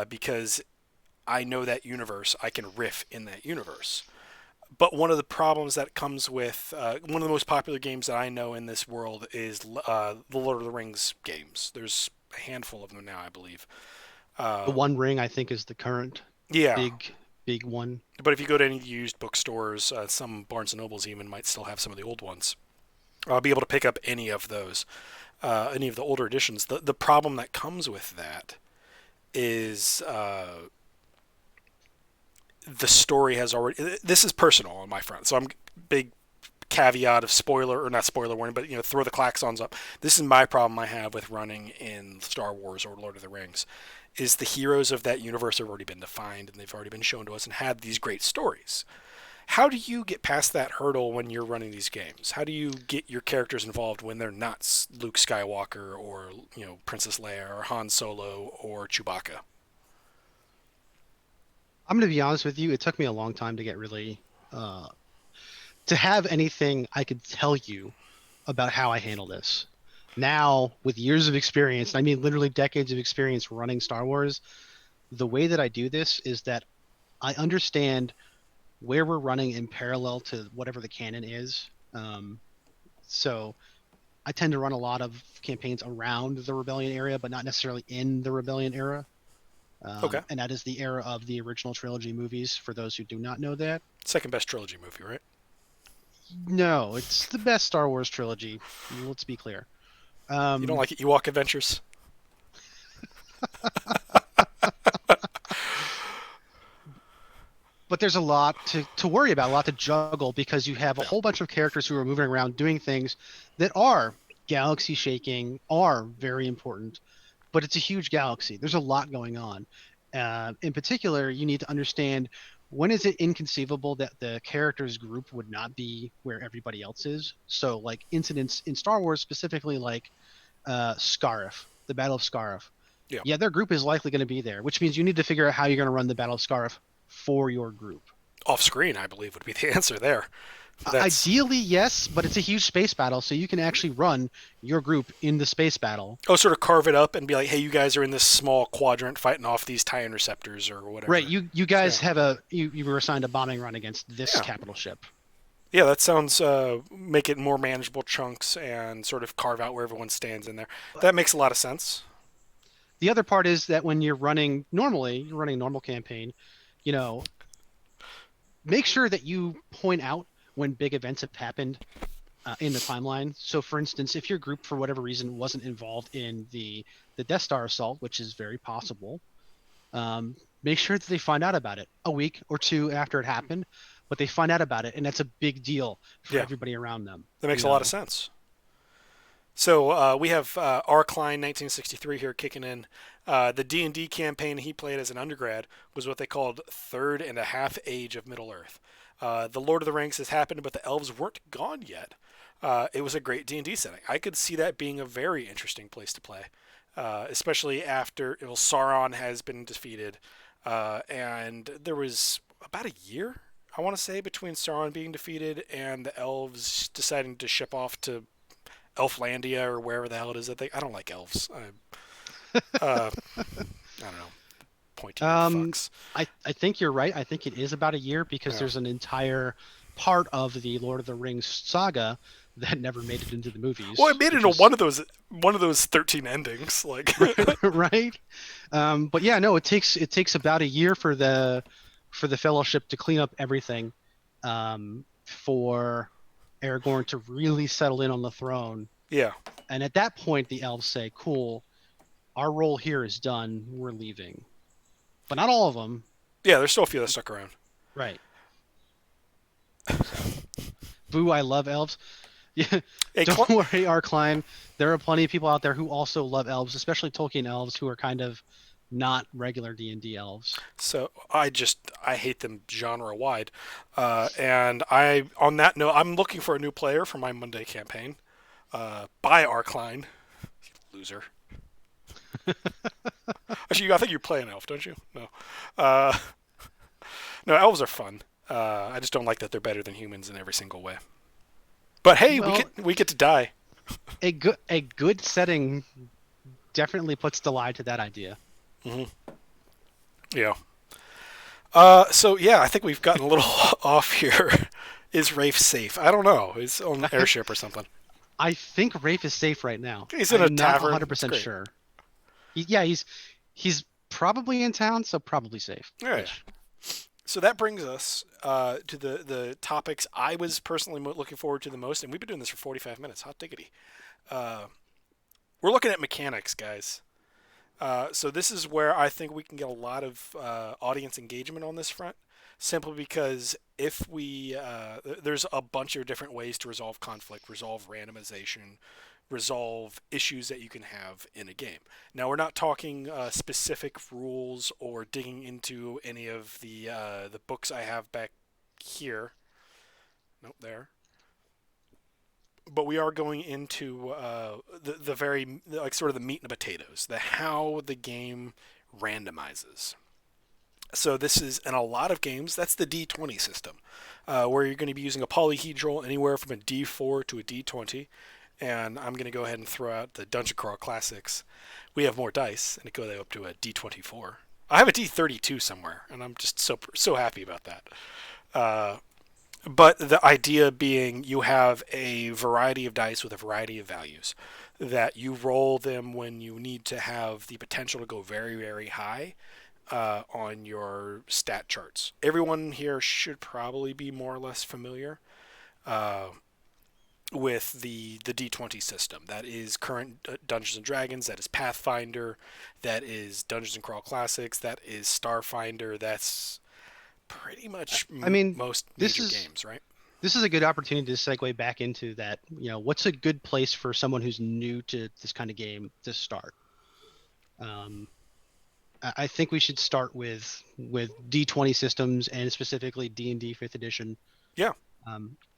because I know that universe. I can riff in that universe. But one of the problems that comes with one of the most popular games that I know in this world is the Lord of the Rings games. There's a handful of them now, I believe. The Uh, One Ring, I think, is the current yeah, big one. but if you go to any used bookstores, some Barnes and Nobles even might still have some of the old ones. I'll be able to pick up any of those, any of the older editions. The problem that comes with that is the story has already. This is personal on my front, so I'm big caveat of spoiler or not spoiler warning, but throw the klaxons up. This is my problem I have with running in Star Wars or Lord of the Rings, is the heroes of that universe have already been defined and they've already been shown to us and had these great stories. How do you get past that hurdle when you're running these games? How do you get your characters involved when they're not Luke Skywalker or Princess Leia or Han Solo or Chewbacca? I'm going to be honest with you. It took me a long time to get really to have anything I could tell you about how I handle this. Now, with years of experience, I mean literally decades of experience running Star Wars, the way that I do this is that I understand where we're running in parallel to whatever the canon is. So I tend to run a lot of campaigns around the Rebellion area, but not necessarily in the Rebellion era. Okay. And that is the era of the original trilogy movies, for those who do not know that. Second best trilogy movie, right? No, it's the best Star Wars trilogy. Let's be clear. You don't like Ewok Adventures? But there's a lot to worry about, a lot to juggle, because you have a whole bunch of characters who are moving around doing things that are galaxy shaking, are very important, but it's a huge galaxy. There's a lot going on. In particular, you need to understand, when is it inconceivable that the characters group would not be where everybody else is? So like incidents in Star Wars, specifically like Scarif, the Battle of Scarif. Yeah. Yeah, their group is likely going to be there, which means you need to figure out how you're going to run the Battle of Scarif for your group. Off screen, I believe, would be the answer there. That's... Ideally, yes, but it's a huge space battle, so you can actually run your group in the space battle. Oh, sort of carve it up and be like, hey, you guys are in this small quadrant fighting off these TIE interceptors or whatever. Right, you guys have you were assigned a bombing run against this capital ship. Yeah, that sounds, make it more manageable chunks and sort of carve out where everyone stands in there. That makes a lot of sense. The other part is that when you're running normally, you're running a normal campaign, make sure that you point out when big events have happened in the timeline. So, for instance, if your group, for whatever reason, wasn't involved in the Death Star assault, which is very possible, make sure that they find out about it a week or two after it happened, but they find out about it, and that's a big deal for everybody around them. That makes a lot of sense. So we have R. Klein, 1963 here kicking in. The D&D campaign he played as an undergrad was what they called Third and a Half Age of Middle-earth. The Lord of the Rings has happened, but the elves weren't gone yet. It was a great D&D setting. I could see that being a very interesting place to play, especially after Sauron has been defeated. And there was about a year, I want to say, between Sauron being defeated and the elves deciding to ship off to Elflandia or wherever the hell it is that I don't like elves. I don't know. Pointy fucks. I think you're right. I think it is about a year, because there's an entire part of the Lord of the Rings saga that never made it into the movies. Well, it made it into one of those 13 endings, like right. But yeah, no, it takes about a year for the Fellowship to clean up everything, for Aragorn to really settle in on the throne. Yeah. And at that point, the elves say, "Cool, our role here is done. We're leaving." But not all of them. Yeah, there's still a few that stuck around. Right. So, boo, I love elves. Yeah, hey, don't worry, R. Klein. There are plenty of people out there who also love elves, especially Tolkien elves, who are kind of not regular D&D elves. So I hate them genre wide. And on that note, I'm looking for a new player for my Monday campaign. By R. Klein. Loser. Actually, I think you play an elf, don't you? No. No, elves are fun. I just don't like that they're better than humans in every single way. But hey, we get to die. A good setting definitely puts the lie to that idea. Mm-hmm. Yeah. So yeah, I think we've gotten a little off here. Is Rafe safe? I don't know. He's on an airship or something. I think Rafe is safe right now. He's in a tavern. I'm not 100% sure. He's probably in town, so probably safe. All right. So that brings us to the topics I was personally looking forward to the most, and we've been doing this for 45 minutes. Hot diggity. Uh, we're looking at mechanics, guys. So this is where I think we can get a lot of audience engagement on this front, simply because if we there's a bunch of different ways to resolve conflict, resolve randomization, resolve issues that you can have in a game. Now we're not talking specific rules or digging into any of the books I have back here. Nope, there. But we are going into the very like sort of the meat and potatoes, the how the game randomizes. So this is in a lot of games. That's the D20 system, where you're going to be using a polyhedral anywhere from a D4 to a D20. And I'm going to go ahead and throw out the Dungeon Crawl Classics. We have more dice, and it goes up to a D24. I have a D32 somewhere, and I'm just so happy about that. But the idea being you have a variety of dice with a variety of values that you roll them when you need to have the potential to go very, very high on your stat charts. Everyone here should probably be more or less familiar uh, with the D20 system. That is current Dungeons and Dragons, that is Pathfinder, that is Dungeons and Crawl Classics, that is Starfinder, that's pretty much I mean, most this major is games, right? this is a good opportunity to segue back into that. What's a good place for someone who's new to this kind of game to start? Um, I think we should start with D20 systems and specifically D&D Fifth Edition. Yeah.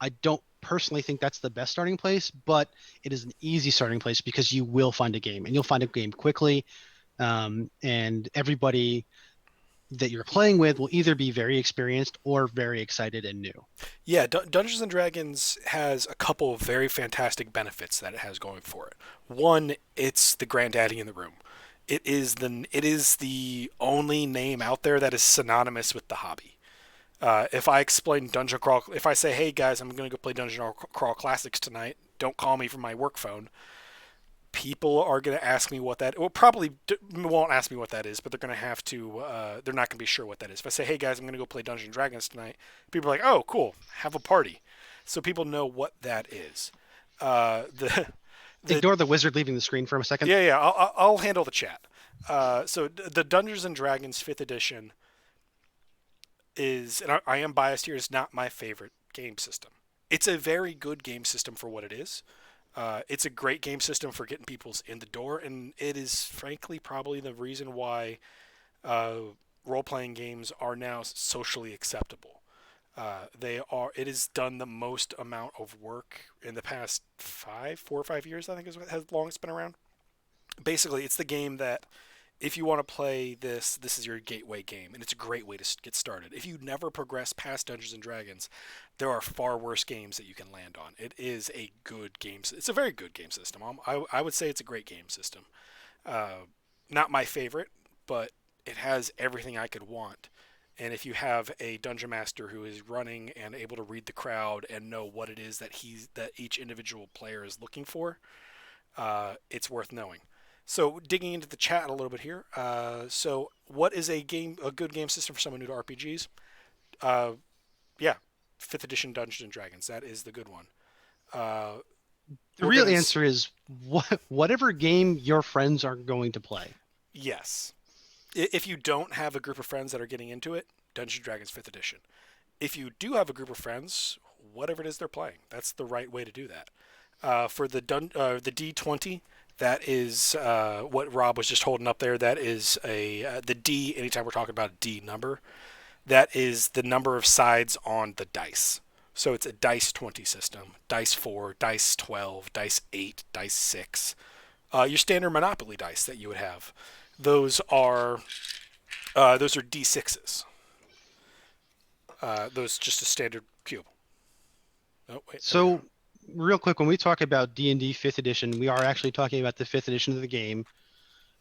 I don't personally think that's the best starting place, but it is an easy starting place because you will find a game and you'll find a game quickly. And everybody that you're playing with will either be very experienced or very excited and new. Yeah, Dungeons and Dragons has a couple of very fantastic benefits that it has going for it. One, it's the granddaddy in the room. It is the only name out there that is synonymous with the hobby. If I explain Dungeon Crawl, if I say, "Hey guys, I'm going to go play Dungeon Crawl Classics tonight. Don't call me from my work phone," people are going to ask me what that. Well, probably won't ask me what that is, but they're going to have to. They're not going to be sure what that is. If I say, "Hey guys, I'm going to go play Dungeons and Dragons tonight," people are like, "Oh, cool, have a party," so people know what that is. The Ignore the wizard leaving the screen for a second. Yeah, yeah, I'll handle the chat. So the Dungeons and Dragons Fifth Edition is, and I am biased here, is not my favorite game system. It's a very good game system for what it is. It's a great game system for getting people in the door, and it is frankly probably the reason why uh, role-playing games are now socially acceptable. They are. It has done the most amount of work in the past 4 or 5 years. I think is how long it's been around. Basically, it's the game that if you want to play this, this is your gateway game, and it's a great way to get started. If you never progress past Dungeons and Dragons, there are far worse games that you can land on. It is a good game. It's a very good game system. I would say it's a great game system. Uh, Not my favorite, but it has everything I could want. And if you have a dungeon master who is running and able to read the crowd and know what it is that each individual player is looking for, it's worth knowing. So digging into the chat a little bit here. So what is a good game system for someone new to RPGs? Uh, yeah, fifth edition Dungeons and Dragons. That is the good one. Uh, The we're real gonna answer is whatever game your friends are going to play. Yes. If you don't have a group of friends that are getting into it, Dungeons and Dragons fifth edition. If you do have a group of friends, whatever it is they're playing, that's the right way to do that. For the D20, that is what Rob was just holding up there. That is the D. Anytime we're talking about a D number, that is the number of sides on the dice. So it's a dice 20 system. Dice 4, dice 12, dice 8, dice 6. Your standard Monopoly dice that you would have. Those are D6s. Those just a standard cube. Oh wait. So, real quick, when we talk about D&D Fifth Edition, we are actually talking about the Fifth Edition of the game.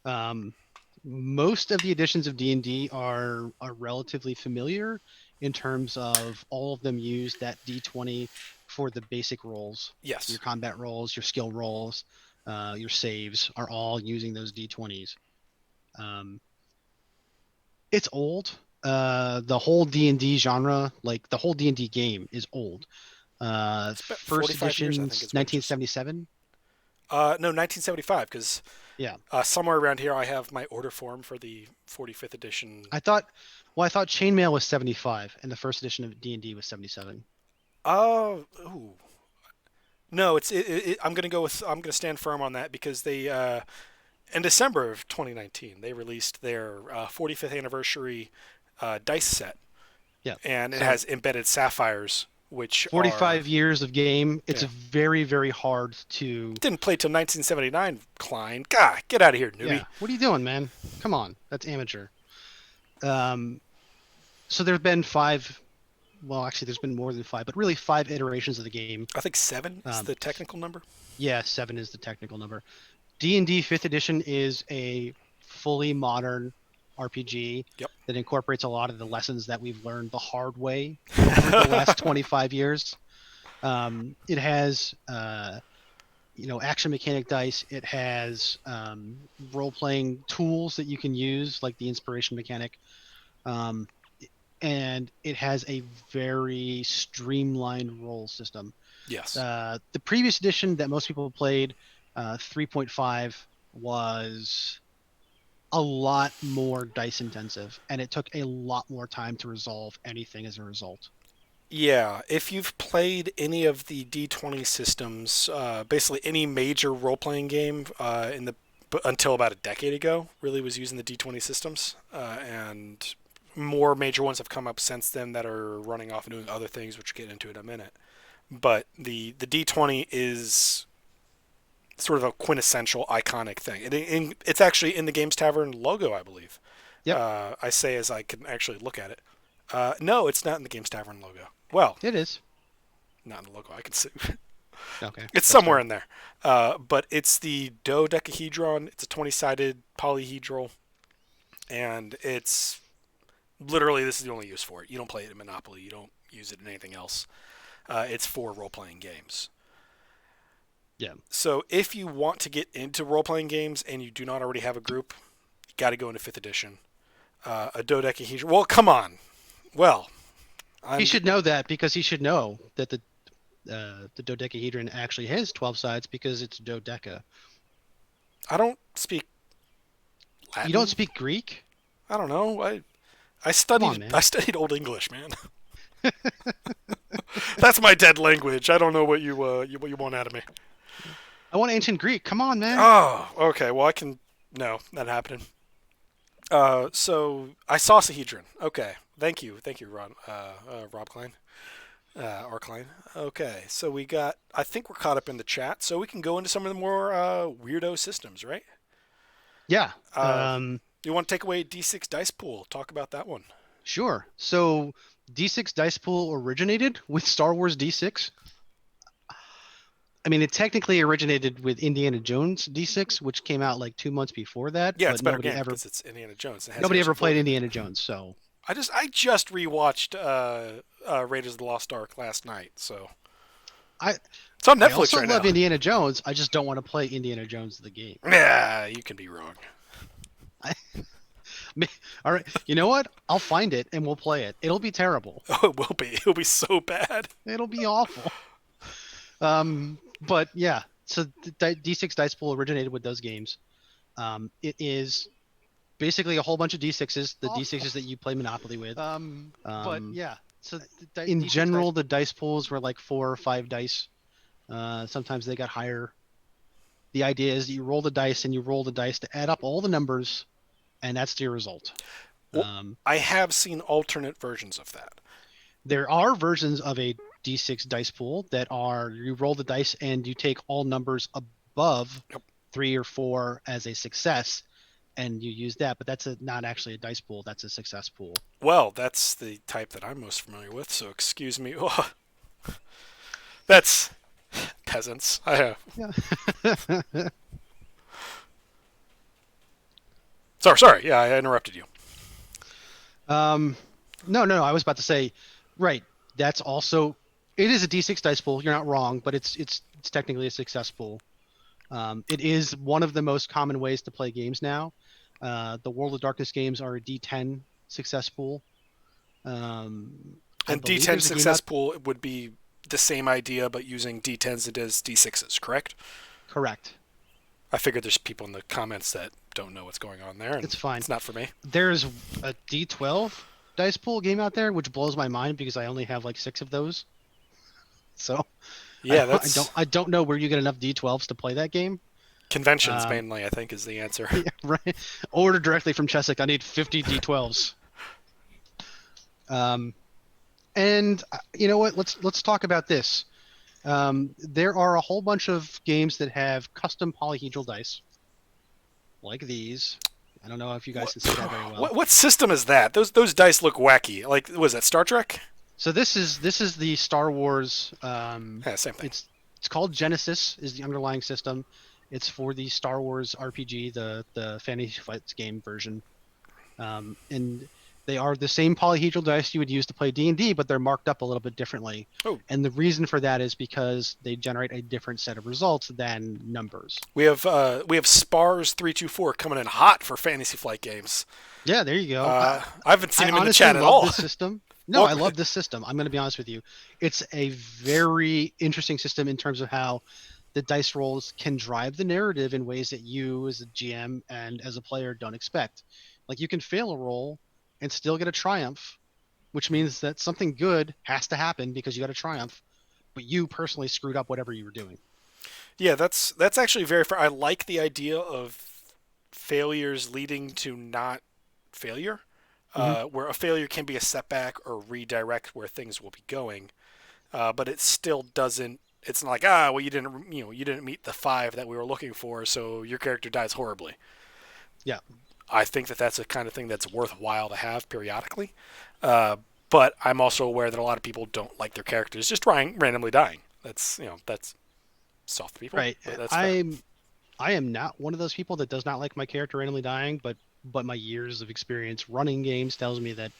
Um, Most of the editions of D&D are relatively familiar in terms of all of them use that D20 for the basic rolls. Yes. Your combat rolls, your skill rolls, your saves are all using those D20s. Um, it's old. The whole D&D genre, like the whole D&D game, is old. It's about First 45 years, I think, edition's is what it just. 1977. No, 1975, because Yeah, somewhere around here I have my order form for the 45th edition. I thought. Well, I thought Chainmail was 75, and the first edition of D&D was 77. Ooh. No, I'm gonna go with. I'm gonna stand firm on that because they in December of 2019 they released their 45th anniversary dice set, Yeah. and it So has embedded sapphires, which are 45 years of game. It's yeah. very, very hard to. Didn't play till 1979. Klein, God, get out of here, newbie. Yeah. What are you doing, man? Come on, that's amateur. Um, so there's been five. Well, actually, there's been more than five, but really five iterations of the game. I think 7 is Um, the technical number. yeah, seven is the technical number. D&D Fifth Edition is a fully modern RPG Yep. that incorporates a lot of the lessons that we've learned the hard way over the last 25 years. It has, action mechanic dice. It has role-playing tools that you can use, like the inspiration mechanic. Um, and it has a very streamlined roll system. Yes. The previous edition that most people played, 3.5, was a lot more dice intensive, and it took a lot more time to resolve anything as a result. Yeah, if you've played any of the D20 systems, basically any major role-playing game until about a decade ago, really was using the D20 systems, and more major ones have come up since then that are running off and doing other things, which we'll get into in a minute. But the D20 is sort of a quintessential iconic thing. It's actually in the Games Tavern logo, I believe. Yep, I say as I can actually look at it. No, it's not in the Games Tavern logo. Well, it is. not in the logo. I can see. Okay, It's that's somewhere fair. in there. But it's the dodecahedron. It's a 20-sided polyhedral, and it's literally this is the only use for it. You don't play it in Monopoly. You don't use it in anything else. It's for role-playing games. Yeah. So if you want to get into role-playing games and you do not already have a group, you got to go into 5th edition. A dodecahedron. Well, come on. Well, He I'm. should know that because he should know that the dodecahedron actually has 12 sides because it's dodeca. I don't speak You don't Latin. speak Greek? I don't know. I Come on, studied man. I studied Old English, man. That's my dead language. I don't know what you want out of me. I want ancient Greek. Come on, man. Oh, okay. Well, I can. No, not happening. So isosahedron. Okay. Thank you, Rob Klein, R. Klein. Okay, so we got. I think we're caught up in the chat, so we can go into some of the more weirdo systems, right? Yeah. Uh, you want to take away D6 dice pool? Talk about that one. Sure. So D6 Dice Pool originated with Star Wars D6. I mean, it technically originated with Indiana Jones D6, which came out like 2 months before that, Yeah, it's but a better game because it's Indiana Jones. It has nobody ever Harrison Ford played in it. Indiana Jones. So I just rewatched Raiders of the Lost Ark last night, so I it's on I Netflix also right now. love Indiana Jones. I just don't want to play Indiana Jones the game. Yeah, you can be wrong. I, all right, you know what? I'll find it and we'll play it. It'll be terrible. Oh, it will be. It'll be so bad. It'll be awful. But yeah. So the D6 Dice Pool originated with those games. It is basically a whole bunch of D6s, the D6s that you play Monopoly with. But yeah. So In general, the dice pools were like 4 or 5 dice. Sometimes they got higher. The idea is you roll the dice and you roll the dice to add up all the numbers, and that's your result. Well, I have seen alternate versions of that. There are versions of a D6 dice pool that are you roll the dice and you take all numbers above Yep. 3 or 4 as a success, and you use that. But that's not actually a dice pool. That's a success pool. Well, that's the type that I'm most familiar with, so excuse me. That's peasants. I have. Yeah. Sorry. Yeah, I interrupted you. No. I was about to say, right. That's also it is a D6 dice pool. You're not wrong, but it's technically a success pool. It is one of the most common ways to play games now. The World of Darkness games are a D10 success pool. I And believe D10 there's a game success out. pool would be the same idea, but using D10s as D6s, correct? Correct. I figured there's people in the comments that don't know what's going on there, and It's fine. it's not for me. There's a D12 dice pool game out there, which blows my mind because I only have like six of those. So I, Yeah, I don't that's I don't know where you get enough D12s to play that game. conventions Um, mainly, I think, is the answer. yeah, right. Order directly from Chesic. I need 50 D12s. Um, and you know what? Let's talk about this. There are a whole bunch of games that have custom polyhedral dice, like these. I don't know if you guys What, can see that very well. what system is that? Those dice look wacky. Like, was that Star Trek? So this is the Star Wars. Yeah, same thing. It's called Genesis is the underlying system. It's for the Star Wars RPG, the Fantasy Flight game version, and they are the same polyhedral dice you would use to play D&D, but they're marked up a little bit differently. Oh, And the reason for that is because they generate a different set of results than numbers. we have Spars 324 coming in hot for Fantasy Flight games. Yeah, there you go. I haven't seen I him in the honestly chat at love all. this system. No, I Well, love this system. I'm going to be honest with you. It's a very interesting system in terms of how the dice rolls can drive the narrative in ways that you, as a GM and as a player, don't expect. Like you can fail a roll and still get a triumph, which means that something good has to happen because you got a triumph, but you personally screwed up whatever you were doing. yeah, that's actually very fair. I like the idea of failures leading to not failure, Hmm. where a failure can be a setback or redirect where things will be going, but it still doesn't. It's not like well you didn't meet the 5 that we were looking for, so your character dies horribly. Yeah. I think that that's a kind of thing that's worthwhile to have periodically, uh, but I'm also aware that a lot of people don't like their characters just randomly dying. That's soft people, Right. but that's fair. I am not one of those people that does not like my character randomly dying, but my years of experience running games tells me that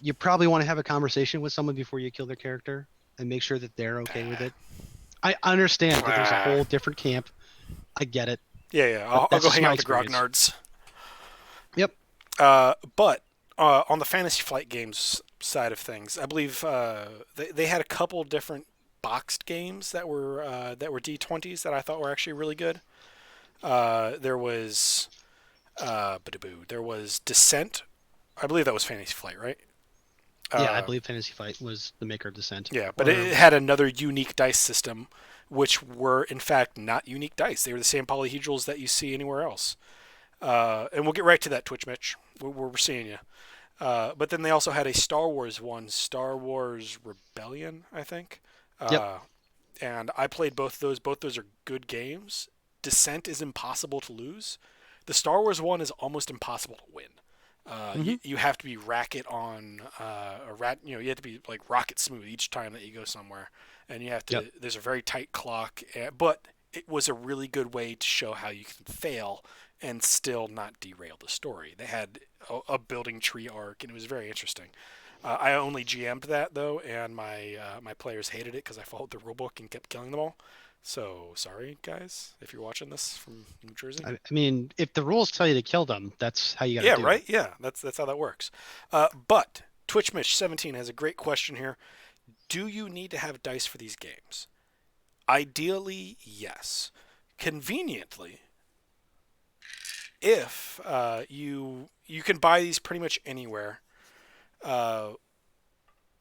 you probably want to have a conversation with someone before you kill their character and make sure that they're okay with it. I understand that there's a whole different camp. I get it, Yeah, but I'll that's go just hang my out with the experience. grognards. Yep. But on the Fantasy Flight Games side of things, I believe they had a couple different boxed games that were D20s that I thought were actually really good. There was there was Descent. I believe that was Fantasy Flight, right? Yeah, I Uh, believe Fantasy Fight was the maker of Descent. yeah, but Or it had another unique dice system, which were in fact not unique dice. They were the same polyhedrals that you see anywhere else. And we'll get right to that, Twitch Mitch. We're seeing you. But then they also had a Star Wars one, Star Wars Rebellion, I think. yep. Uh, and I played both of those. Both those are good games. Descent is impossible to lose. The Star Wars one is almost impossible to win. Hmm. You have to be racket on a rat. You have to be like rocket smooth each time that you go somewhere, and you have Yep. to. There's a very tight clock, but it was a really good way to show how you can fail and still not derail the story. They had a building tree arc, and it was very interesting. I only GM'd that though, and my players hated it because I followed the rulebook and kept killing them all. So sorry, guys, if you're watching this from New Jersey. I mean, if the rules tell you to kill them, that's how you got to Yeah, do it. right. Yeah, that's how that works. But TwitchMish17 has a great question here. Do you need to have dice for these games? Ideally, yes. Conveniently, if you can buy these pretty much anywhere, uh,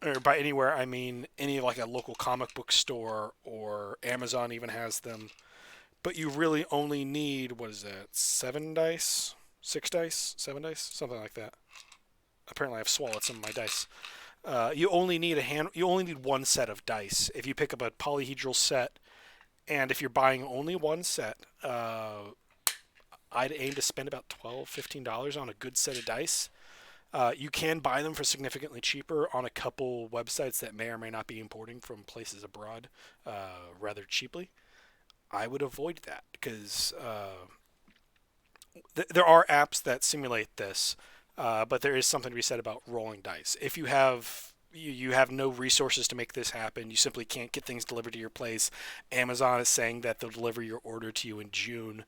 or by anywhere I mean any like a local comic book store or Amazon even has them. But you really only need what is that? 7 dice, 6 dice, 7 dice, something like that. Apparently, I've swallowed some of my dice. You only need You only need one set of dice. If you pick up a polyhedral set, and if you're buying only one set, I'd aim to spend about $12-15 on a good set of dice. You can buy them for significantly cheaper on a couple websites that may or may not be importing from places abroad rather cheaply. I would avoid that because there are apps that simulate this, but there is something to be said about rolling dice. If you have no resources to make this happen, you simply can't get things delivered to your place. Amazon is saying that they'll deliver your order to you in June.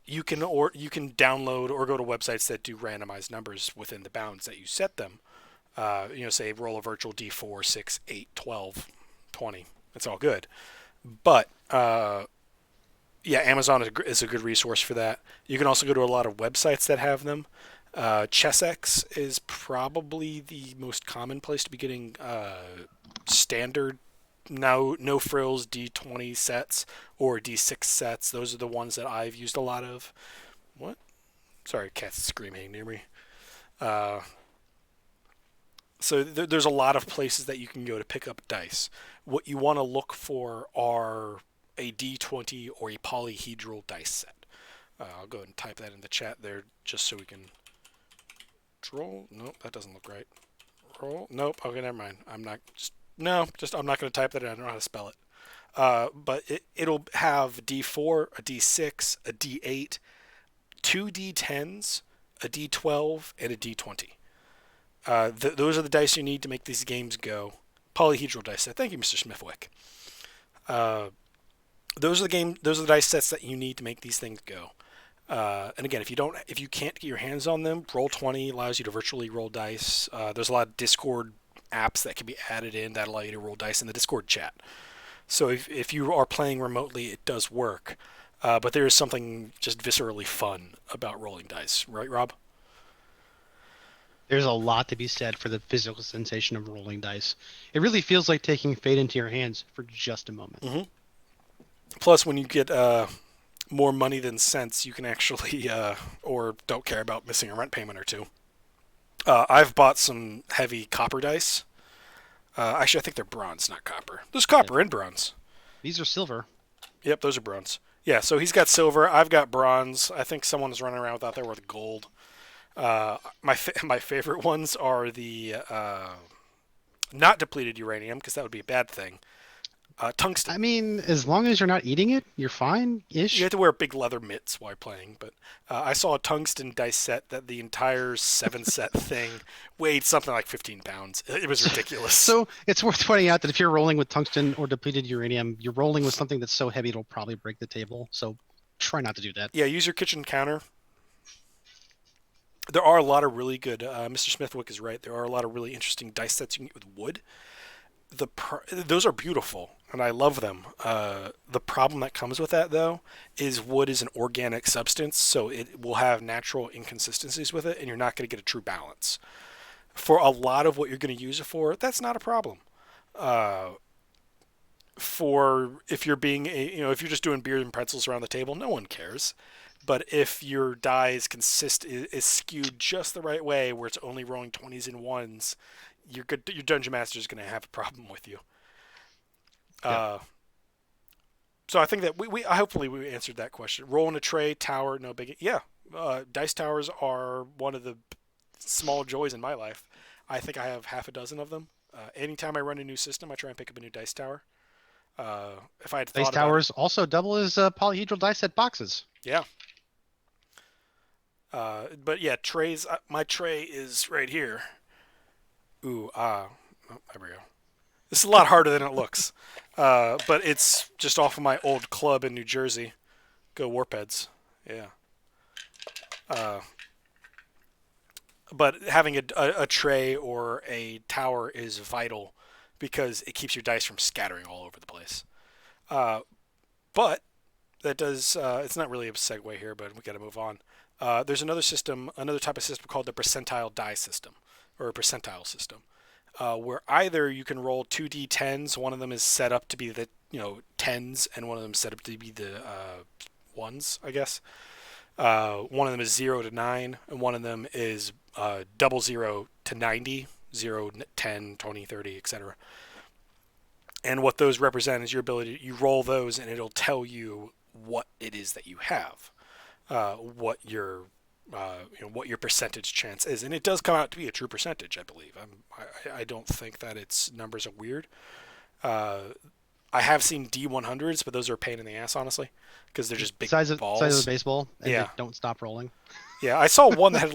you can download or go to websites that do randomized numbers within the bounds that you set them. Say roll a virtual d4, 6, 8, 12, 20. It's all good. But yeah, Amazon is a good resource for that. You can also go to a lot of websites that have them. ChessX is probably the most common place to be getting standard no frills D20 sets or D6 sets. Those are the ones that I've used a lot of. What? Sorry, cat's screaming near me. So there's a lot of places that you can go to pick up dice. What you want to look for are a D20 or a polyhedral dice set. I'll go ahead and type that in the chat there just so we can roll. Nope, that doesn't look right. Roll. Nope. Okay, never mind. I'm not going to type that in. I don't know how to spell it. But it'll have a D4, a D6, a D8, two D10s, a D12, and a D20. Those are the dice you need to make these games go. Polyhedral dice set. Thank you, Mr. Smithwick. Those are the dice sets that you need to make these things go. And again, if you can't get your hands on them, Roll20 allows you to virtually roll dice. There's a lot of Discord apps that can be added in that allow you to roll dice in the Discord chat. So if you are playing remotely, it does work. But there is something just viscerally fun about rolling dice, right, Rob? There's a lot to be said for the physical sensation of rolling dice. It really feels like taking fate into your hands for just a moment. Mm-hmm. Plus, when you get more money than sense, you can actually, or don't care about missing a rent payment or two. I've bought some heavy copper dice. Actually, I think they're bronze, not copper. There's copper and bronze. These are silver. Yep, those are bronze. Yeah, so he's got silver. I've got bronze. I think someone is running around with out there with gold. My favorite ones are the not depleted uranium, because that would be a bad thing. Tungsten. I mean, as long as you're not eating it, you're fine-ish. You have to wear big leather mitts while playing, but I saw a tungsten dice set that the entire 7-set thing weighed something like 15 pounds. It was ridiculous. So it's worth pointing out that if you're rolling with tungsten or depleted uranium, you're rolling with something that's so heavy it'll probably break the table. So try not to do that. Yeah, use your kitchen counter. There are a lot of really good, Mr. Smithwick is right, there are a lot of really interesting dice sets you can get with wood. Those are beautiful, and I love them. The problem that comes with that, though, is wood is an organic substance, so it will have natural inconsistencies with it, and you're not going to get a true balance. For a lot of what you're going to use it for, that's not a problem. For if you're if you're just doing beer and pretzels around the table, no one cares. But if your die is skewed just the right way, where it's only rolling 20s and 1s, your dungeon master is going to have a problem with you. Yeah. So I think that we hopefully we answered that question. Roll in a tray, tower, no big. Yeah, dice towers are one of the small joys in my life. I think I have half a dozen of them. Anytime I run a new system, I try and pick up a new dice tower. If I had thought dice towers also double as polyhedral dice set boxes. Yeah. But yeah, trays. My tray is right here. Ooh, oh, there we go. This is a lot harder than it looks. But it's just off of my old club in New Jersey. Go Warpheads. Yeah. But having a tray or a tower is vital because it keeps your dice from scattering all over the place. But that does, it's not really a segue here, but we got to move on. There's another type of system called the percentile die system, or a percentile system, where either you can roll 2d10s, one of them is set up to be the 10s, and one of them is set up to be the 1s, I guess. One of them is 0 to 9, and one of them is 00 to 90, 0, 10, 20, 30, etc. And what those represent is your ability, you roll those and it'll tell you what it is that you have, what your percentage chance is, and it does come out to be a true percentage, I believe. I don't think that its numbers are weird. I have seen D100s, but those are a pain in the ass, honestly, because they're just big balls. Size of a baseball, and yeah. They don't stop rolling. Yeah, I saw one that had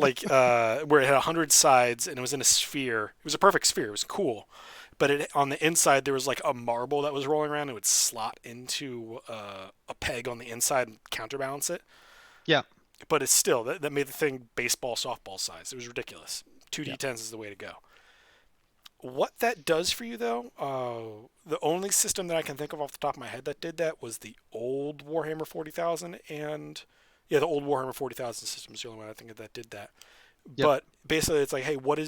where it had 100 sides, and it was in a sphere. It was a perfect sphere. It was cool. But on the inside, there was like a marble that was rolling around. It would slot into a peg on the inside and counterbalance it. Yeah. But it's still that made the thing baseball softball size. It was ridiculous. Two Yeah. d10s is the way to go. What that does for you, though, the only system that I can think of off the top of my head that did that was the old Warhammer 40,000, and yeah, the old Warhammer 40,000 system is the only one I think of that did that. Yep. But basically, it's like, hey, what are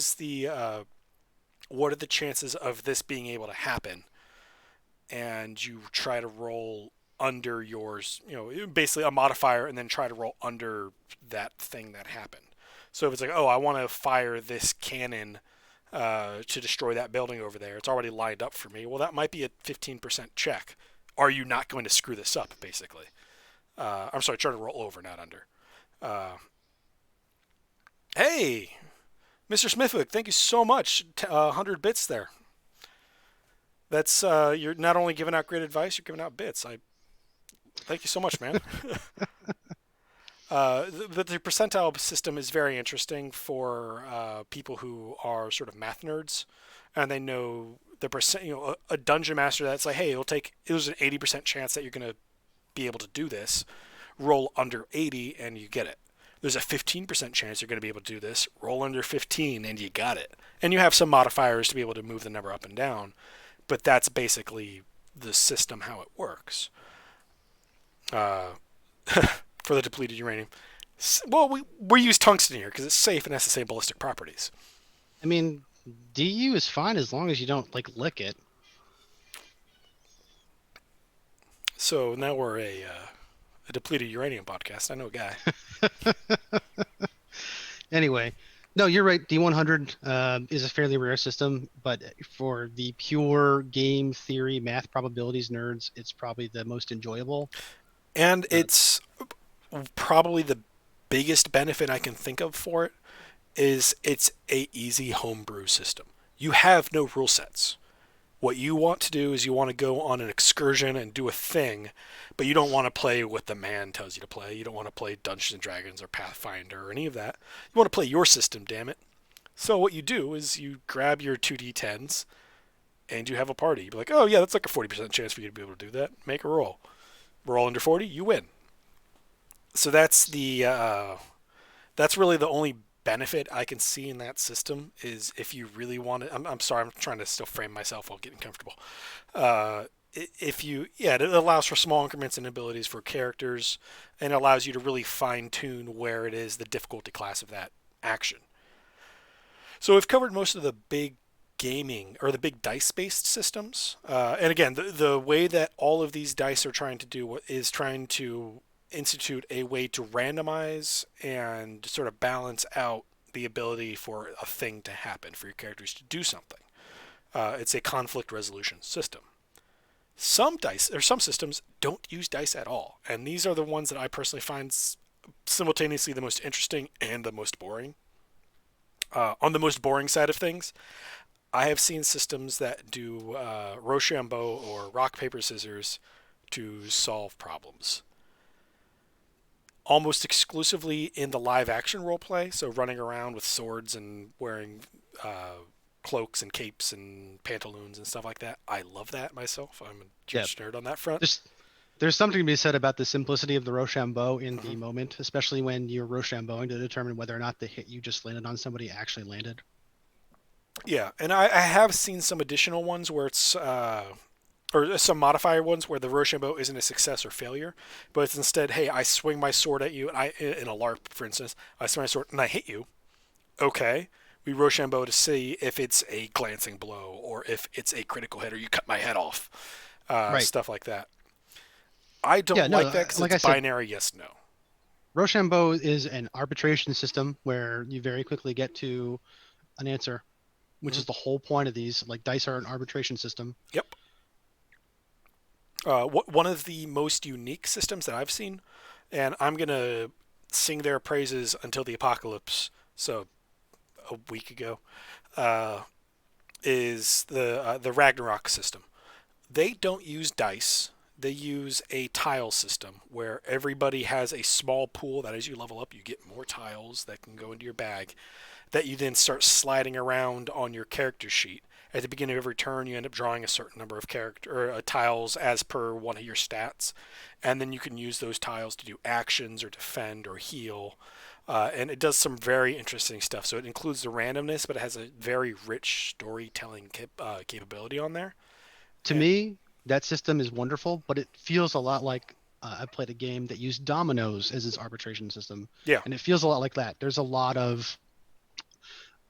the chances of this being able to happen? And you try to roll under yours, basically a modifier, and then try to roll under that thing that happened. So if it's like, oh, I want to fire this cannon to destroy that building over there. It's already lined up for me. Well, that might be a 15% check. Are you not going to screw this up, basically? I'm sorry, try to roll over, not under. Uh, hey, Mr. Smithwick, thank you so much. 100 bits there. That's you're not only giving out great advice, you're giving out bits. I thank you so much, man. The percentile system is very interesting for people who are sort of math nerds, and they know the percent. A dungeon master that's like, hey, it was an 80% chance that you're going to be able to do this. Roll under 80 and you get it. There's a 15% chance you're going to be able to do this. Roll under 15 and you got it. And you have some modifiers to be able to move the number up and down, but that's basically the system how it works. For the depleted uranium. Well, we use tungsten here because it's safe and has the same ballistic properties. I mean, DU is fine as long as you don't like lick it. So now we're a depleted uranium podcast. I know a guy. Anyway, no, you're right. D100 is a fairly rare system, but for the pure game theory, math probabilities nerds, it's probably the most enjoyable. And Uh, it's probably the biggest benefit I can think of for it is it's a easy homebrew system. You have no rule sets. What you want to do is you want to go on an excursion and do a thing, but you don't want to play what the man tells you to play. You don't want to play Dungeons and Dragons or Pathfinder or any of that. You want to play your system, damn it. So what you do is you grab your 2d10s and you have a party. You're like, oh yeah, that's like a 40% chance for you to be able to do that. Make a roll. Roll under 40, you win. So that's really the only benefit I can see in that system is if you really want to. I'm sorry, I'm trying to still frame myself while getting comfortable. Uh, if you, yeah, it allows for small increments in abilities for characters, and it allows you to really fine tune where it is the difficulty class of that action. So we've covered most of the big gaming or the big dice based systems. And again, the way that all of these dice are trying to do is trying to institute a way to randomize and sort of balance out the ability for a thing to happen, for your characters to do something. It's a conflict resolution system. Some dice or some systems don't use dice at all, and these are the ones that I personally find simultaneously the most interesting and the most boring. On the most boring side of things, I have seen systems that do Rochambeau or rock, paper, scissors to solve problems. Almost exclusively in the live action role play, so running around with swords and wearing cloaks and capes and pantaloons and stuff like that. I love that myself. I'm a yeah, huge nerd on that front. there's there's something to be said about the simplicity of the Rochambeau in Hmm. the moment, especially when you're Rochambeauing to determine whether or not the hit you just landed on somebody actually landed. Yeah, and I have seen some additional ones where it's or some modifier ones where the Rochambeau isn't a success or failure, but it's instead, hey, I swing my sword at you, and in a LARP, for instance, I swing my sword and I hit you. Okay, we Rochambeau to see if it's a glancing blow or if it's a critical hit or you cut my head off, Right. stuff like that. I Yeah, don't no, like that because like it's I said, binary yes no. Rochambeau is an arbitration system where you very quickly get to an answer, which Hmm. is the whole point of these. Like dice are an arbitration system. Yep. One of the most unique systems that I've seen, and I'm gonna sing their praises until the apocalypse. So a week ago, uh, is the Ragnarok system. They don't use dice. They use a tile system where everybody has a small pool that as you level up, you get more tiles that can go into your bag that you then start sliding around on your character sheet. At the beginning of every turn, you end up drawing a certain number of character or tiles as per one of your stats, and then you can use those tiles to do actions or defend or heal. And it does some very interesting stuff. So it includes the randomness, but it has a very rich storytelling capability on there. To And me, that system is wonderful, but it feels a lot like I played a game that used dominoes as its arbitration system, yeah, and it feels a lot like that. There's a lot of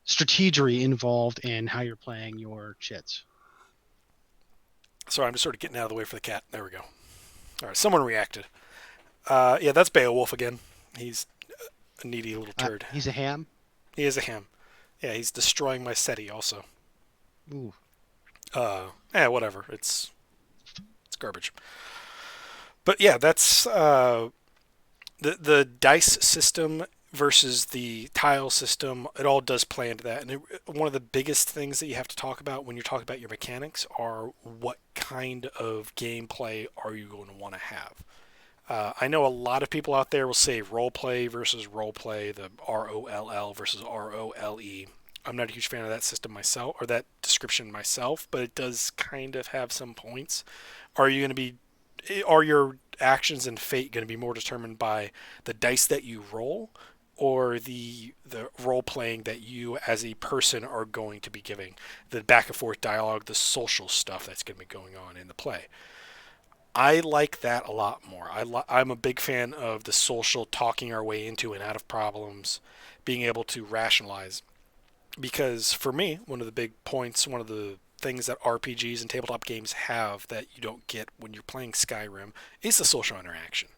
strategery involved in how you're playing your chits. sorry, I'm just sort of getting out of the way for the cat. There we go. All right, someone reacted. Yeah, that's Beowulf again. He's a needy little turd. He's a ham. He is a ham. Yeah, he's destroying my SETI also. Ooh. Yeah, whatever. It's garbage. But yeah, that's the dice system versus the tile system. It all does play into that. And one of the biggest things that you have to talk about when you're talking about your mechanics are what kind of gameplay are you going to want to have. I know a lot of people out there will say role play versus role play, the ROLL versus ROLE. I'm not a huge fan of that system myself, or that description myself, but it does kind of have some points. Are you going to be, are your actions and fate going to be more determined by the dice that you roll, or the role playing that you as a person are going to be giving, the back and forth dialogue, the social stuff that's going to be going on in the play? I like that a lot more. I'm a big fan of the social talking our way into and out of problems, being able to rationalize. Because for me, one of the big points, one of the things that RPGs and tabletop games have that you don't get when you're playing Skyrim is the social interaction.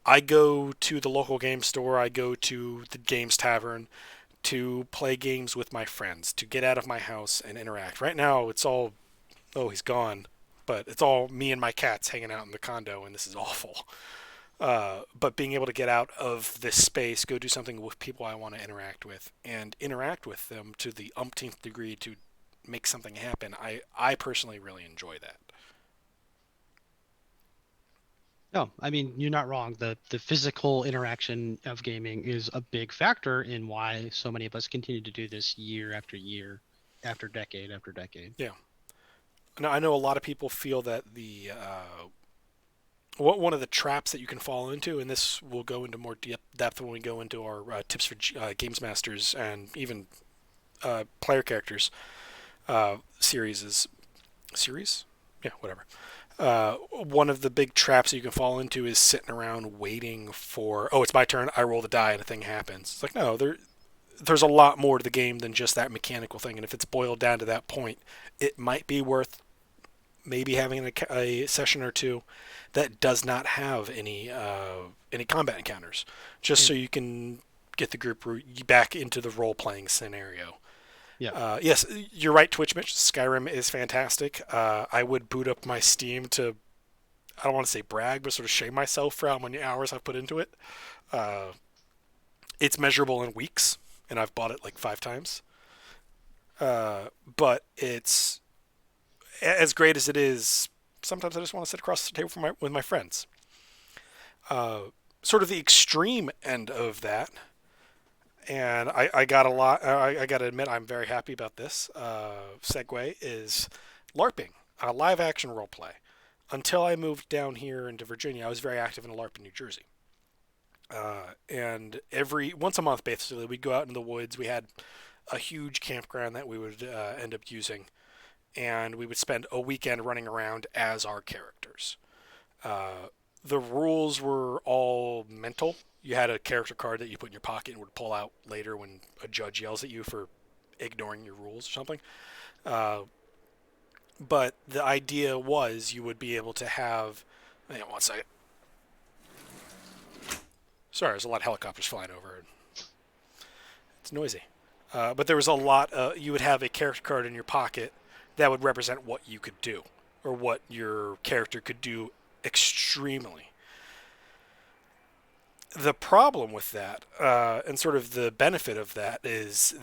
I go to the local game store, I go to the games tavern to play games with my friends, to get out of my house and interact. Right now, it's all, oh, he's gone, but it's all me and my cats hanging out in the condo, and this is awful. But being able to get out of this space, go do something with people I want to interact with, and interact with them to the umpteenth degree to make something happen, I personally really enjoy that. No, I mean you're not wrong. The physical interaction of gaming is a big factor in why so many of us continue to do this year after year, after decade after decade. Yeah. Now, I know a lot of people feel that the one of the traps that you can fall into, and this will go into more depth when we go into our tips for games masters and even player characters series is series, yeah, whatever. One of the big traps that you can fall into is sitting around waiting for, oh, it's my turn, I roll the die and a thing happens. It's like, no, there's a lot more to the game than just that mechanical thing, and if it's boiled down to that point, it might be worth maybe having a session or two that does not have any combat encounters, just so you can get the group back into the role playing scenario. Yeah. Yes, you're right, Twitch Mitch. Skyrim is fantastic. I would boot up my Steam to, I don't want to say brag, but sort of shame myself for how many hours I've put into it. It's measurable in weeks, and I've bought it like 5 times. But it's as great as it is. Sometimes I just want to sit across the table with my friends. Sort of the extreme end of that, and I got a lot. I got to admit, I'm very happy about this. Segue is LARPing, live action role play. Until I moved down here into Virginia, I was very active in a LARP in New Jersey. And once a month, basically, we'd go out in the woods. We had a huge campground that we would end up using, and we would spend a weekend running around as our characters. The rules were all mental. You had a character card that you put in your pocket and would pull out later when a judge yells at you for ignoring your rules or something. But the idea was you would be able to have... Hang on one second. Sorry, there's a lot of helicopters flying over. It's noisy. But there was a lot... you would have a character card in your pocket that would represent what you could do, or what your character could do extremely. The problem with that, and sort of the benefit of that, is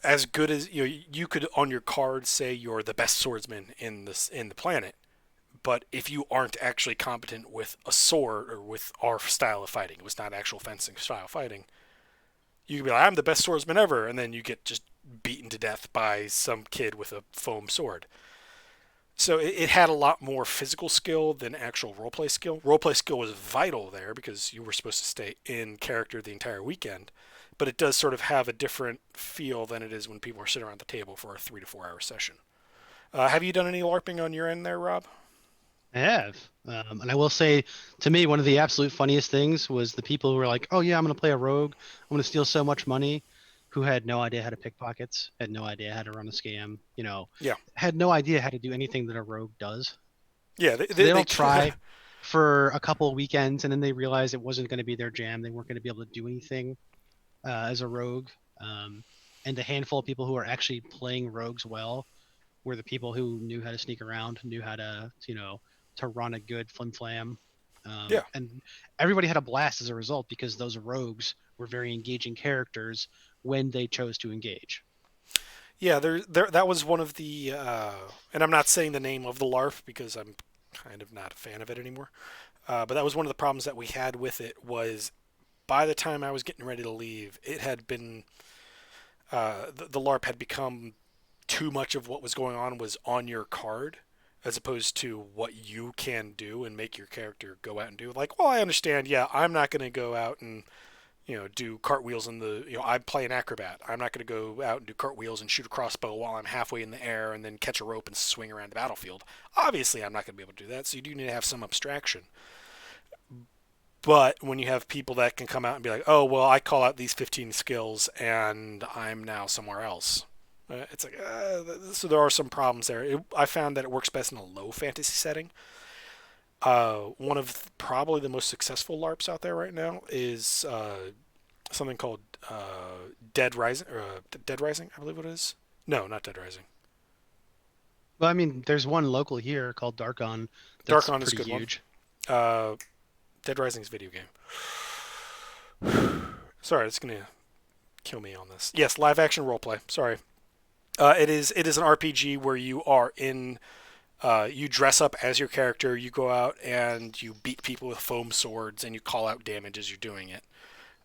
as good as you could on your card say you're the best swordsman in the planet, but if you aren't actually competent with a sword or with our style of fighting, it was not actual fencing style fighting, you could be like, I'm the best swordsman ever, and then you get just beaten to death by some kid with a foam sword. So it had a lot more physical skill than actual roleplay skill. Roleplay skill was vital there because you were supposed to stay in character the entire weekend, but it does sort of have a different feel than it is when people are sitting around the table for a 3 to 4 hour session. Have you done any LARPing on your end there, Rob? I have. And I will say, to me, one of the absolute funniest things was the people who were like, "Oh yeah, I'm going to play a rogue. I'm going to steal so much money," who had no idea how to pick pockets, had no idea how to run a scam, Yeah, had no idea how to do anything that a rogue does. yeah, So they'll try for a couple of weekends, and then they realize it wasn't going to be their jam. They weren't going to be able to do anything as a rogue. Um, and the handful of people who are actually playing rogues well were the people who knew how to sneak around, knew how to, to run a good flim flam. yeah, And everybody had a blast as a result because those rogues were very engaging characters when they chose to engage. yeah. There. That was one of the, and I'm not saying the name of the LARP because I'm kind of not a fan of it anymore. But that was one of the problems that we had with it was by the time I was getting ready to leave, it had been the LARP had become too much of what was going on was on your card as opposed to what you can do and make your character go out and do. Like, well, I understand, yeah, I'm not going to go out and do cartwheels in the, I play an acrobat. I'm not going to go out and do cartwheels and shoot a crossbow while I'm halfway in the air and then catch a rope and swing around the battlefield. Obviously, I'm not going to be able to do that, so you do need to have some abstraction. But when you have people that can come out and be like, oh, well, I call out these 15 skills and I'm now somewhere else. It's like, so there are some problems there. I found that it works best in a low fantasy setting. One of probably the most successful LARPs out there right now is something called Dead Rising, or Dead Rising, I believe it is. No, not Dead Rising. Well, I mean, there's one local here called Darkon that's Darkon is a pretty good one. huge. Uh, Dead Rising's video game. Sorry, it's gonna kill me on this. Yes, live action roleplay. Sorry. It is an RPG where you are in you dress up as your character, you go out and you beat people with foam swords and you call out damage as you're doing it.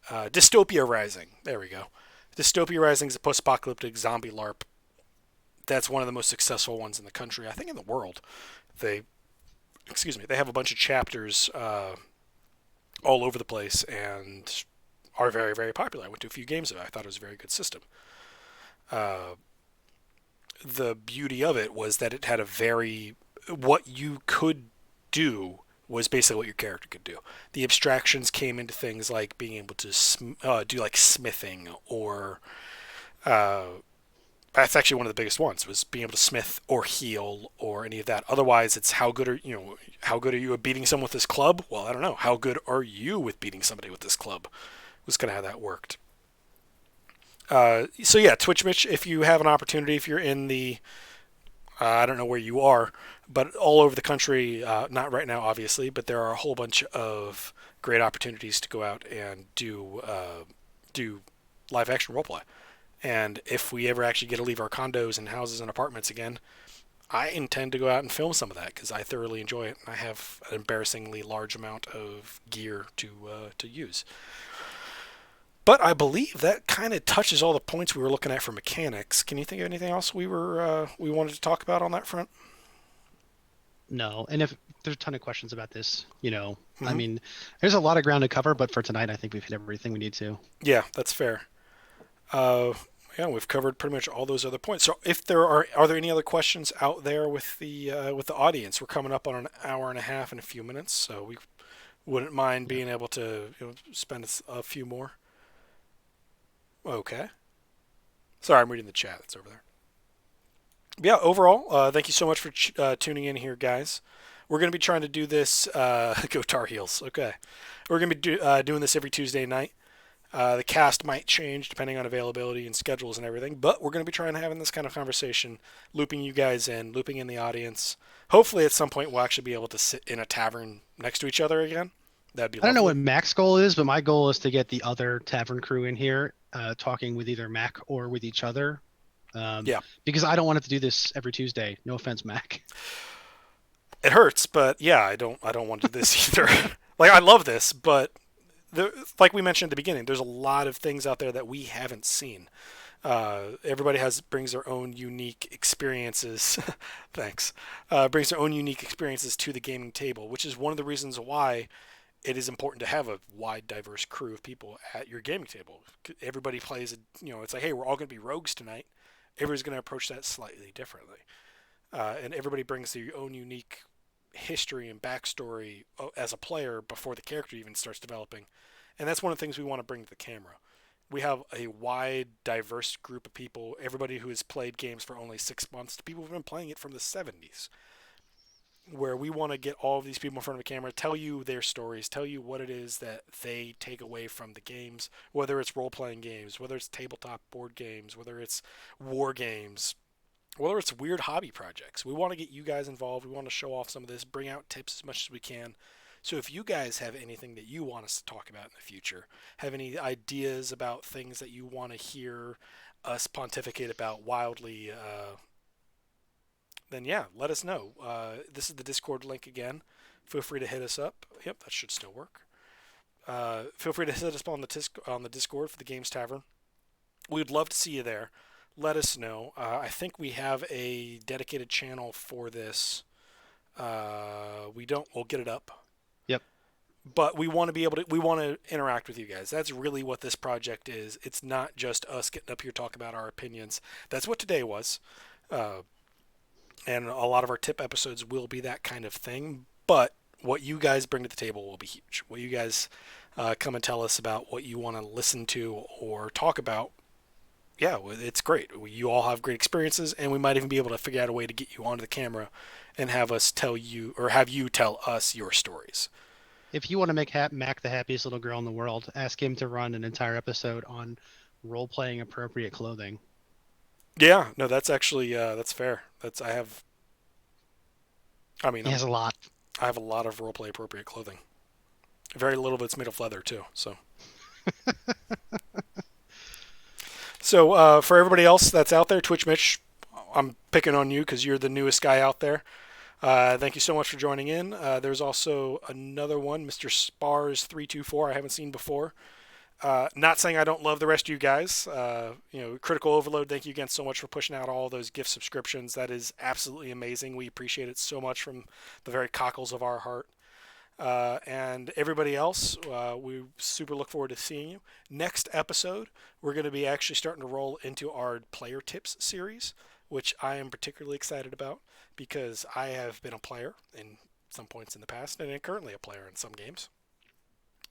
Dystopia Rising. There we go. Dystopia Rising is a post-apocalyptic zombie LARP. That's one of the most successful ones in the country, I think in the world. They, excuse me, they have a bunch of chapters all over the place and are very, very popular. I went to a few games of it. I thought it was a very good system. Uh, the beauty of it was that it had a very what you could do was basically what your character could do. The abstractions came into things like being able to do like smithing or that's actually one of the biggest ones was being able to smith or heal or any of that. Otherwise, it's how good are you at beating someone with this club? Well, I don't know. How good are you with beating somebody with this club? Was kind of how that worked. So yeah, Twitch Mitch, if you have an opportunity, if you're in the, I don't know where you are, but all over the country, not right now, obviously, but there are a whole bunch of great opportunities to go out and do live action roleplay. And if we ever actually get to leave our condos and houses and apartments again, I intend to go out and film some of that because I thoroughly enjoy it. I have an embarrassingly large amount of gear to use. But I believe that kind of touches all the points we were looking at for mechanics. Can you think of anything else we wanted to talk about on that front? No, and if there's a ton of questions about this, I Mm-hmm. mean, there's a lot of ground to cover, but for tonight, I think we've hit everything we need to. Yeah, that's fair. Uh, yeah, we've covered pretty much all those other points. So, if are there any other questions out there with the audience? We're coming up on an hour and a half in a few minutes, so we wouldn't mind Yeah. being able to spend a few more. Okay. Sorry, I'm reading the chat. It's over there. Yeah, overall, thank you so much for tuning in here, guys. We're going to be trying to do this. Go Tar Heels. Okay. We're going to be doing this every Tuesday night. The cast might change depending on availability and schedules and everything, but we're going to be trying to having this kind of conversation, looping you guys in, looping in the audience. Hopefully, at some point, we'll actually be able to sit in a tavern next to each other again. That'd be I don't know lovely. what Mac's goal is, but my goal is to get the other tavern crew in here, talking with either Mac or with each other, Yeah, because I don't want it to do this every Tuesday. No offense, Mac. it hurts, but yeah, I don't want to do this either. Like I love this, but like we mentioned at the beginning, there's a lot of things out there that we haven't seen. Everybody brings their own unique experiences. Thanks. Brings their own unique experiences to the gaming table, which is one of the reasons why it is important to have a wide, diverse crew of people at your gaming table. Everybody plays, it's like, hey, we're all going to be rogues tonight. Everybody's going to approach that slightly differently. And everybody brings their own unique history and backstory as a player before the character even starts developing. And that's one of the things we want to bring to the camera. We have a wide, diverse group of people, everybody who has played games for only 6 months to people who've been playing it from the 70s, where we want to get all of these people in front of a camera, tell you their stories, tell you what it is that they take away from the games, whether it's role-playing games, whether it's tabletop board games, whether it's war games, whether it's weird hobby projects. We want to get you guys involved. We want to show off some of this, bring out tips as much as we can. So if you guys have anything that you want us to talk about in the future, have any ideas about things that you want to hear us pontificate about wildly, then yeah, let us know. This is the Discord link again. Feel free to hit us up. Yep, that should still work. Feel free to hit us on the Discord for the Games Tavern. We'd love to see you there. Let us know. I think we have a dedicated channel for this. We don't. We'll get it up. Yep. But we want to be able to. We want to interact with you guys. That's really what this project is. It's not just us getting up here talking about our opinions. That's what today was. And a lot of our tip episodes will be that kind of thing. But what you guys bring to the table will be huge. What you guys come and tell us about what you want to listen to or talk about. Yeah, it's great. You all have great experiences, and we might even be able to figure out a way to get you onto the camera and have us tell you, or have you tell us your stories. If you want to make Mac the happiest little girl in the world, ask him to run an entire episode on role-playing appropriate clothing. Yeah, no, that's actually that's fair. That's I have. I mean, He has a lot. I have a lot of roleplay appropriate clothing. Very little of it's made of leather too. So for everybody else that's out there, Twitch Mitch, I'm picking on you because you're the newest guy out there. Thank you so much for joining in. There's also another one, Mr. Spars324, I haven't seen before. Not saying I don't love the rest of you guys. Critical Overload, thank you again so much for pushing out all those gift subscriptions. That is absolutely amazing. We appreciate it so much from the very cockles of our heart. And everybody else, we super look forward to seeing you. Next episode, we're going to be actually starting to roll into our player tips series, which I am particularly excited about because I have been a player in some points in the past and am currently a player in some games.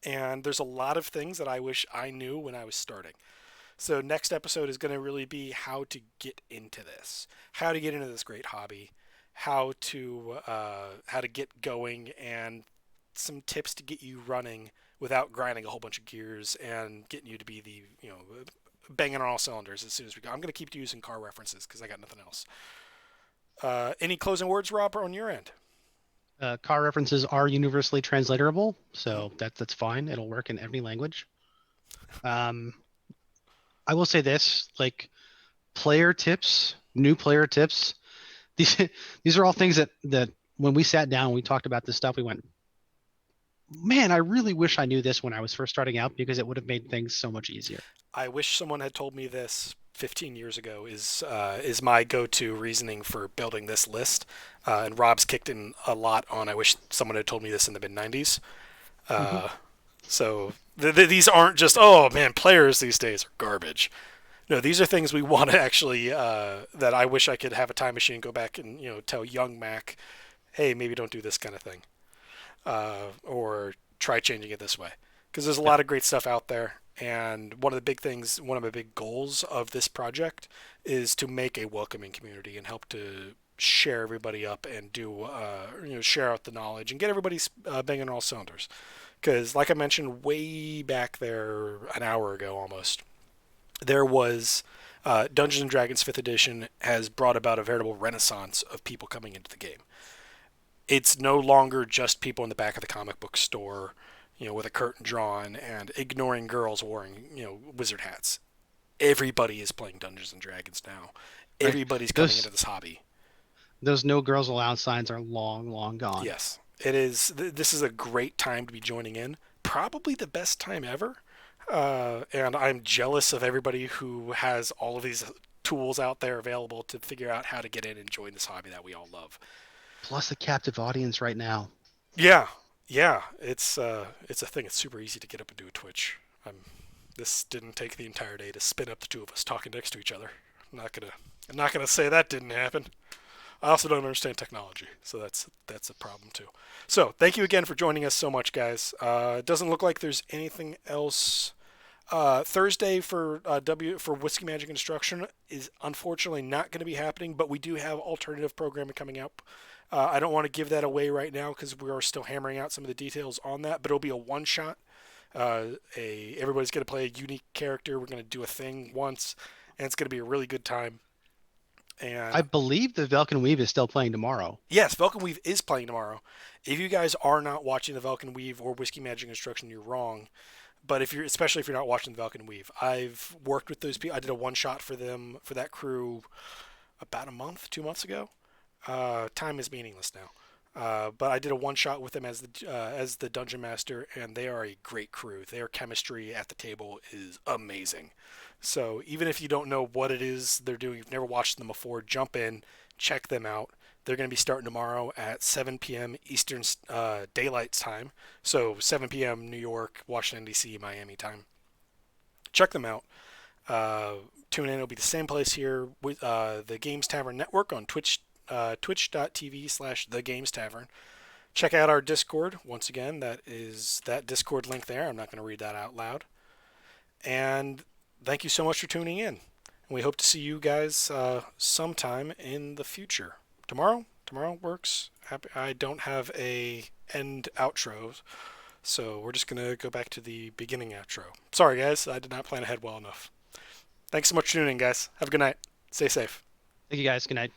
And there's a lot of things that I wish I knew when I was starting. So next episode is going to really be how to get into this, how to get into this great hobby, how to get going, and some tips to get you running without grinding a whole bunch of gears and getting you to be the banging on all cylinders as soon as we go. I'm going to keep using car references because I got nothing else. Any closing words, Rob, on your end? Car references are universally translatable, so that's fine. It'll work in every language. I will say this, like player tips, new player tips. These are all things that when we sat down, we talked about this stuff, we went, man, I really wish I knew this when I was first starting out because it would have made things so much easier. I wish someone had told me this 15 years ago is my go-to reasoning for building this list. And Rob's kicked in a lot on I wish someone had told me this in the mid-90s. So these aren't just, oh man, players these days are garbage. No, these are things we want to actually, that I wish I could have a time machine, go back and tell young Mac, hey, maybe don't do this kind of thing. Or try changing it this way. Because there's a lot of great stuff out there. And one of my big goals of this project is to make a welcoming community and help to share everybody up and do, share out the knowledge and get everybody banging on all cylinders. Because like I mentioned way back there an hour ago almost, there was Dungeons & Dragons 5th edition has brought about a veritable renaissance of people coming into the game. It's no longer just people in the back of the comic book store, with a curtain drawn and ignoring girls wearing, wizard hats. Everybody is playing Dungeons and Dragons now. Right. Everybody's coming into this hobby. Those no girls allowed signs are long, long gone. Yes, it is. This is a great time to be joining in. Probably the best time ever. And I'm jealous of everybody who has all of these tools out there available to figure out how to get in and join this hobby that we all love. Plus a captive audience right now. Yeah, yeah, it's a thing. It's super easy to get up and do a Twitch. This didn't take the entire day to spin up the two of us talking next to each other. I'm not gonna I'm not gonna say that didn't happen. I also don't understand technology, so that's a problem too. So thank you again for joining us so much, guys. It doesn't look like there's anything else. Thursday for for Whiskey Magic Instruction is unfortunately not going to be happening, but we do have alternative programming coming up. I don't want to give that away right now because we are still hammering out some of the details on that, but it'll be a one shot. Everybody's going to play a unique character. We're going to do a thing once, and it's going to be a really good time. I And believe the Velkin Weave is still playing tomorrow. yes, Vulcan Weave is playing tomorrow. If you guys are not watching the Vulcan Weave or Whiskey Magic Instruction, you're wrong. But if you're, especially if you're not watching the Vulcan Weave, I've worked with those people. I did a one shot for them for that crew about a month, 2 months ago. Time is meaningless now. But I did a one shot with them as the dungeon master, and they are a great crew. Their chemistry at the table is amazing. So even if you don't know what it is they're doing, you've never watched them before, jump in, check them out. They're going to be starting tomorrow at 7 p.m. Eastern Daylight Time. So 7 p.m. New York, Washington, D.C., Miami time. Check them out. Tune in. It'll be the same place here with the Games Tavern Network on Twitch, twitch.tv/The Games Tavern. Check out our Discord. Once again, that is that Discord link there. I'm not going to read that out loud. And thank you so much for tuning in. And we hope to see you guys sometime in the future. Tomorrow works. I don't have a end outro, so we're just gonna go back to the beginning outro. Sorry guys, I did not plan ahead well enough. Thanks so much for tuning in, guys. Have a good night. Stay safe. Thank you guys. Good night.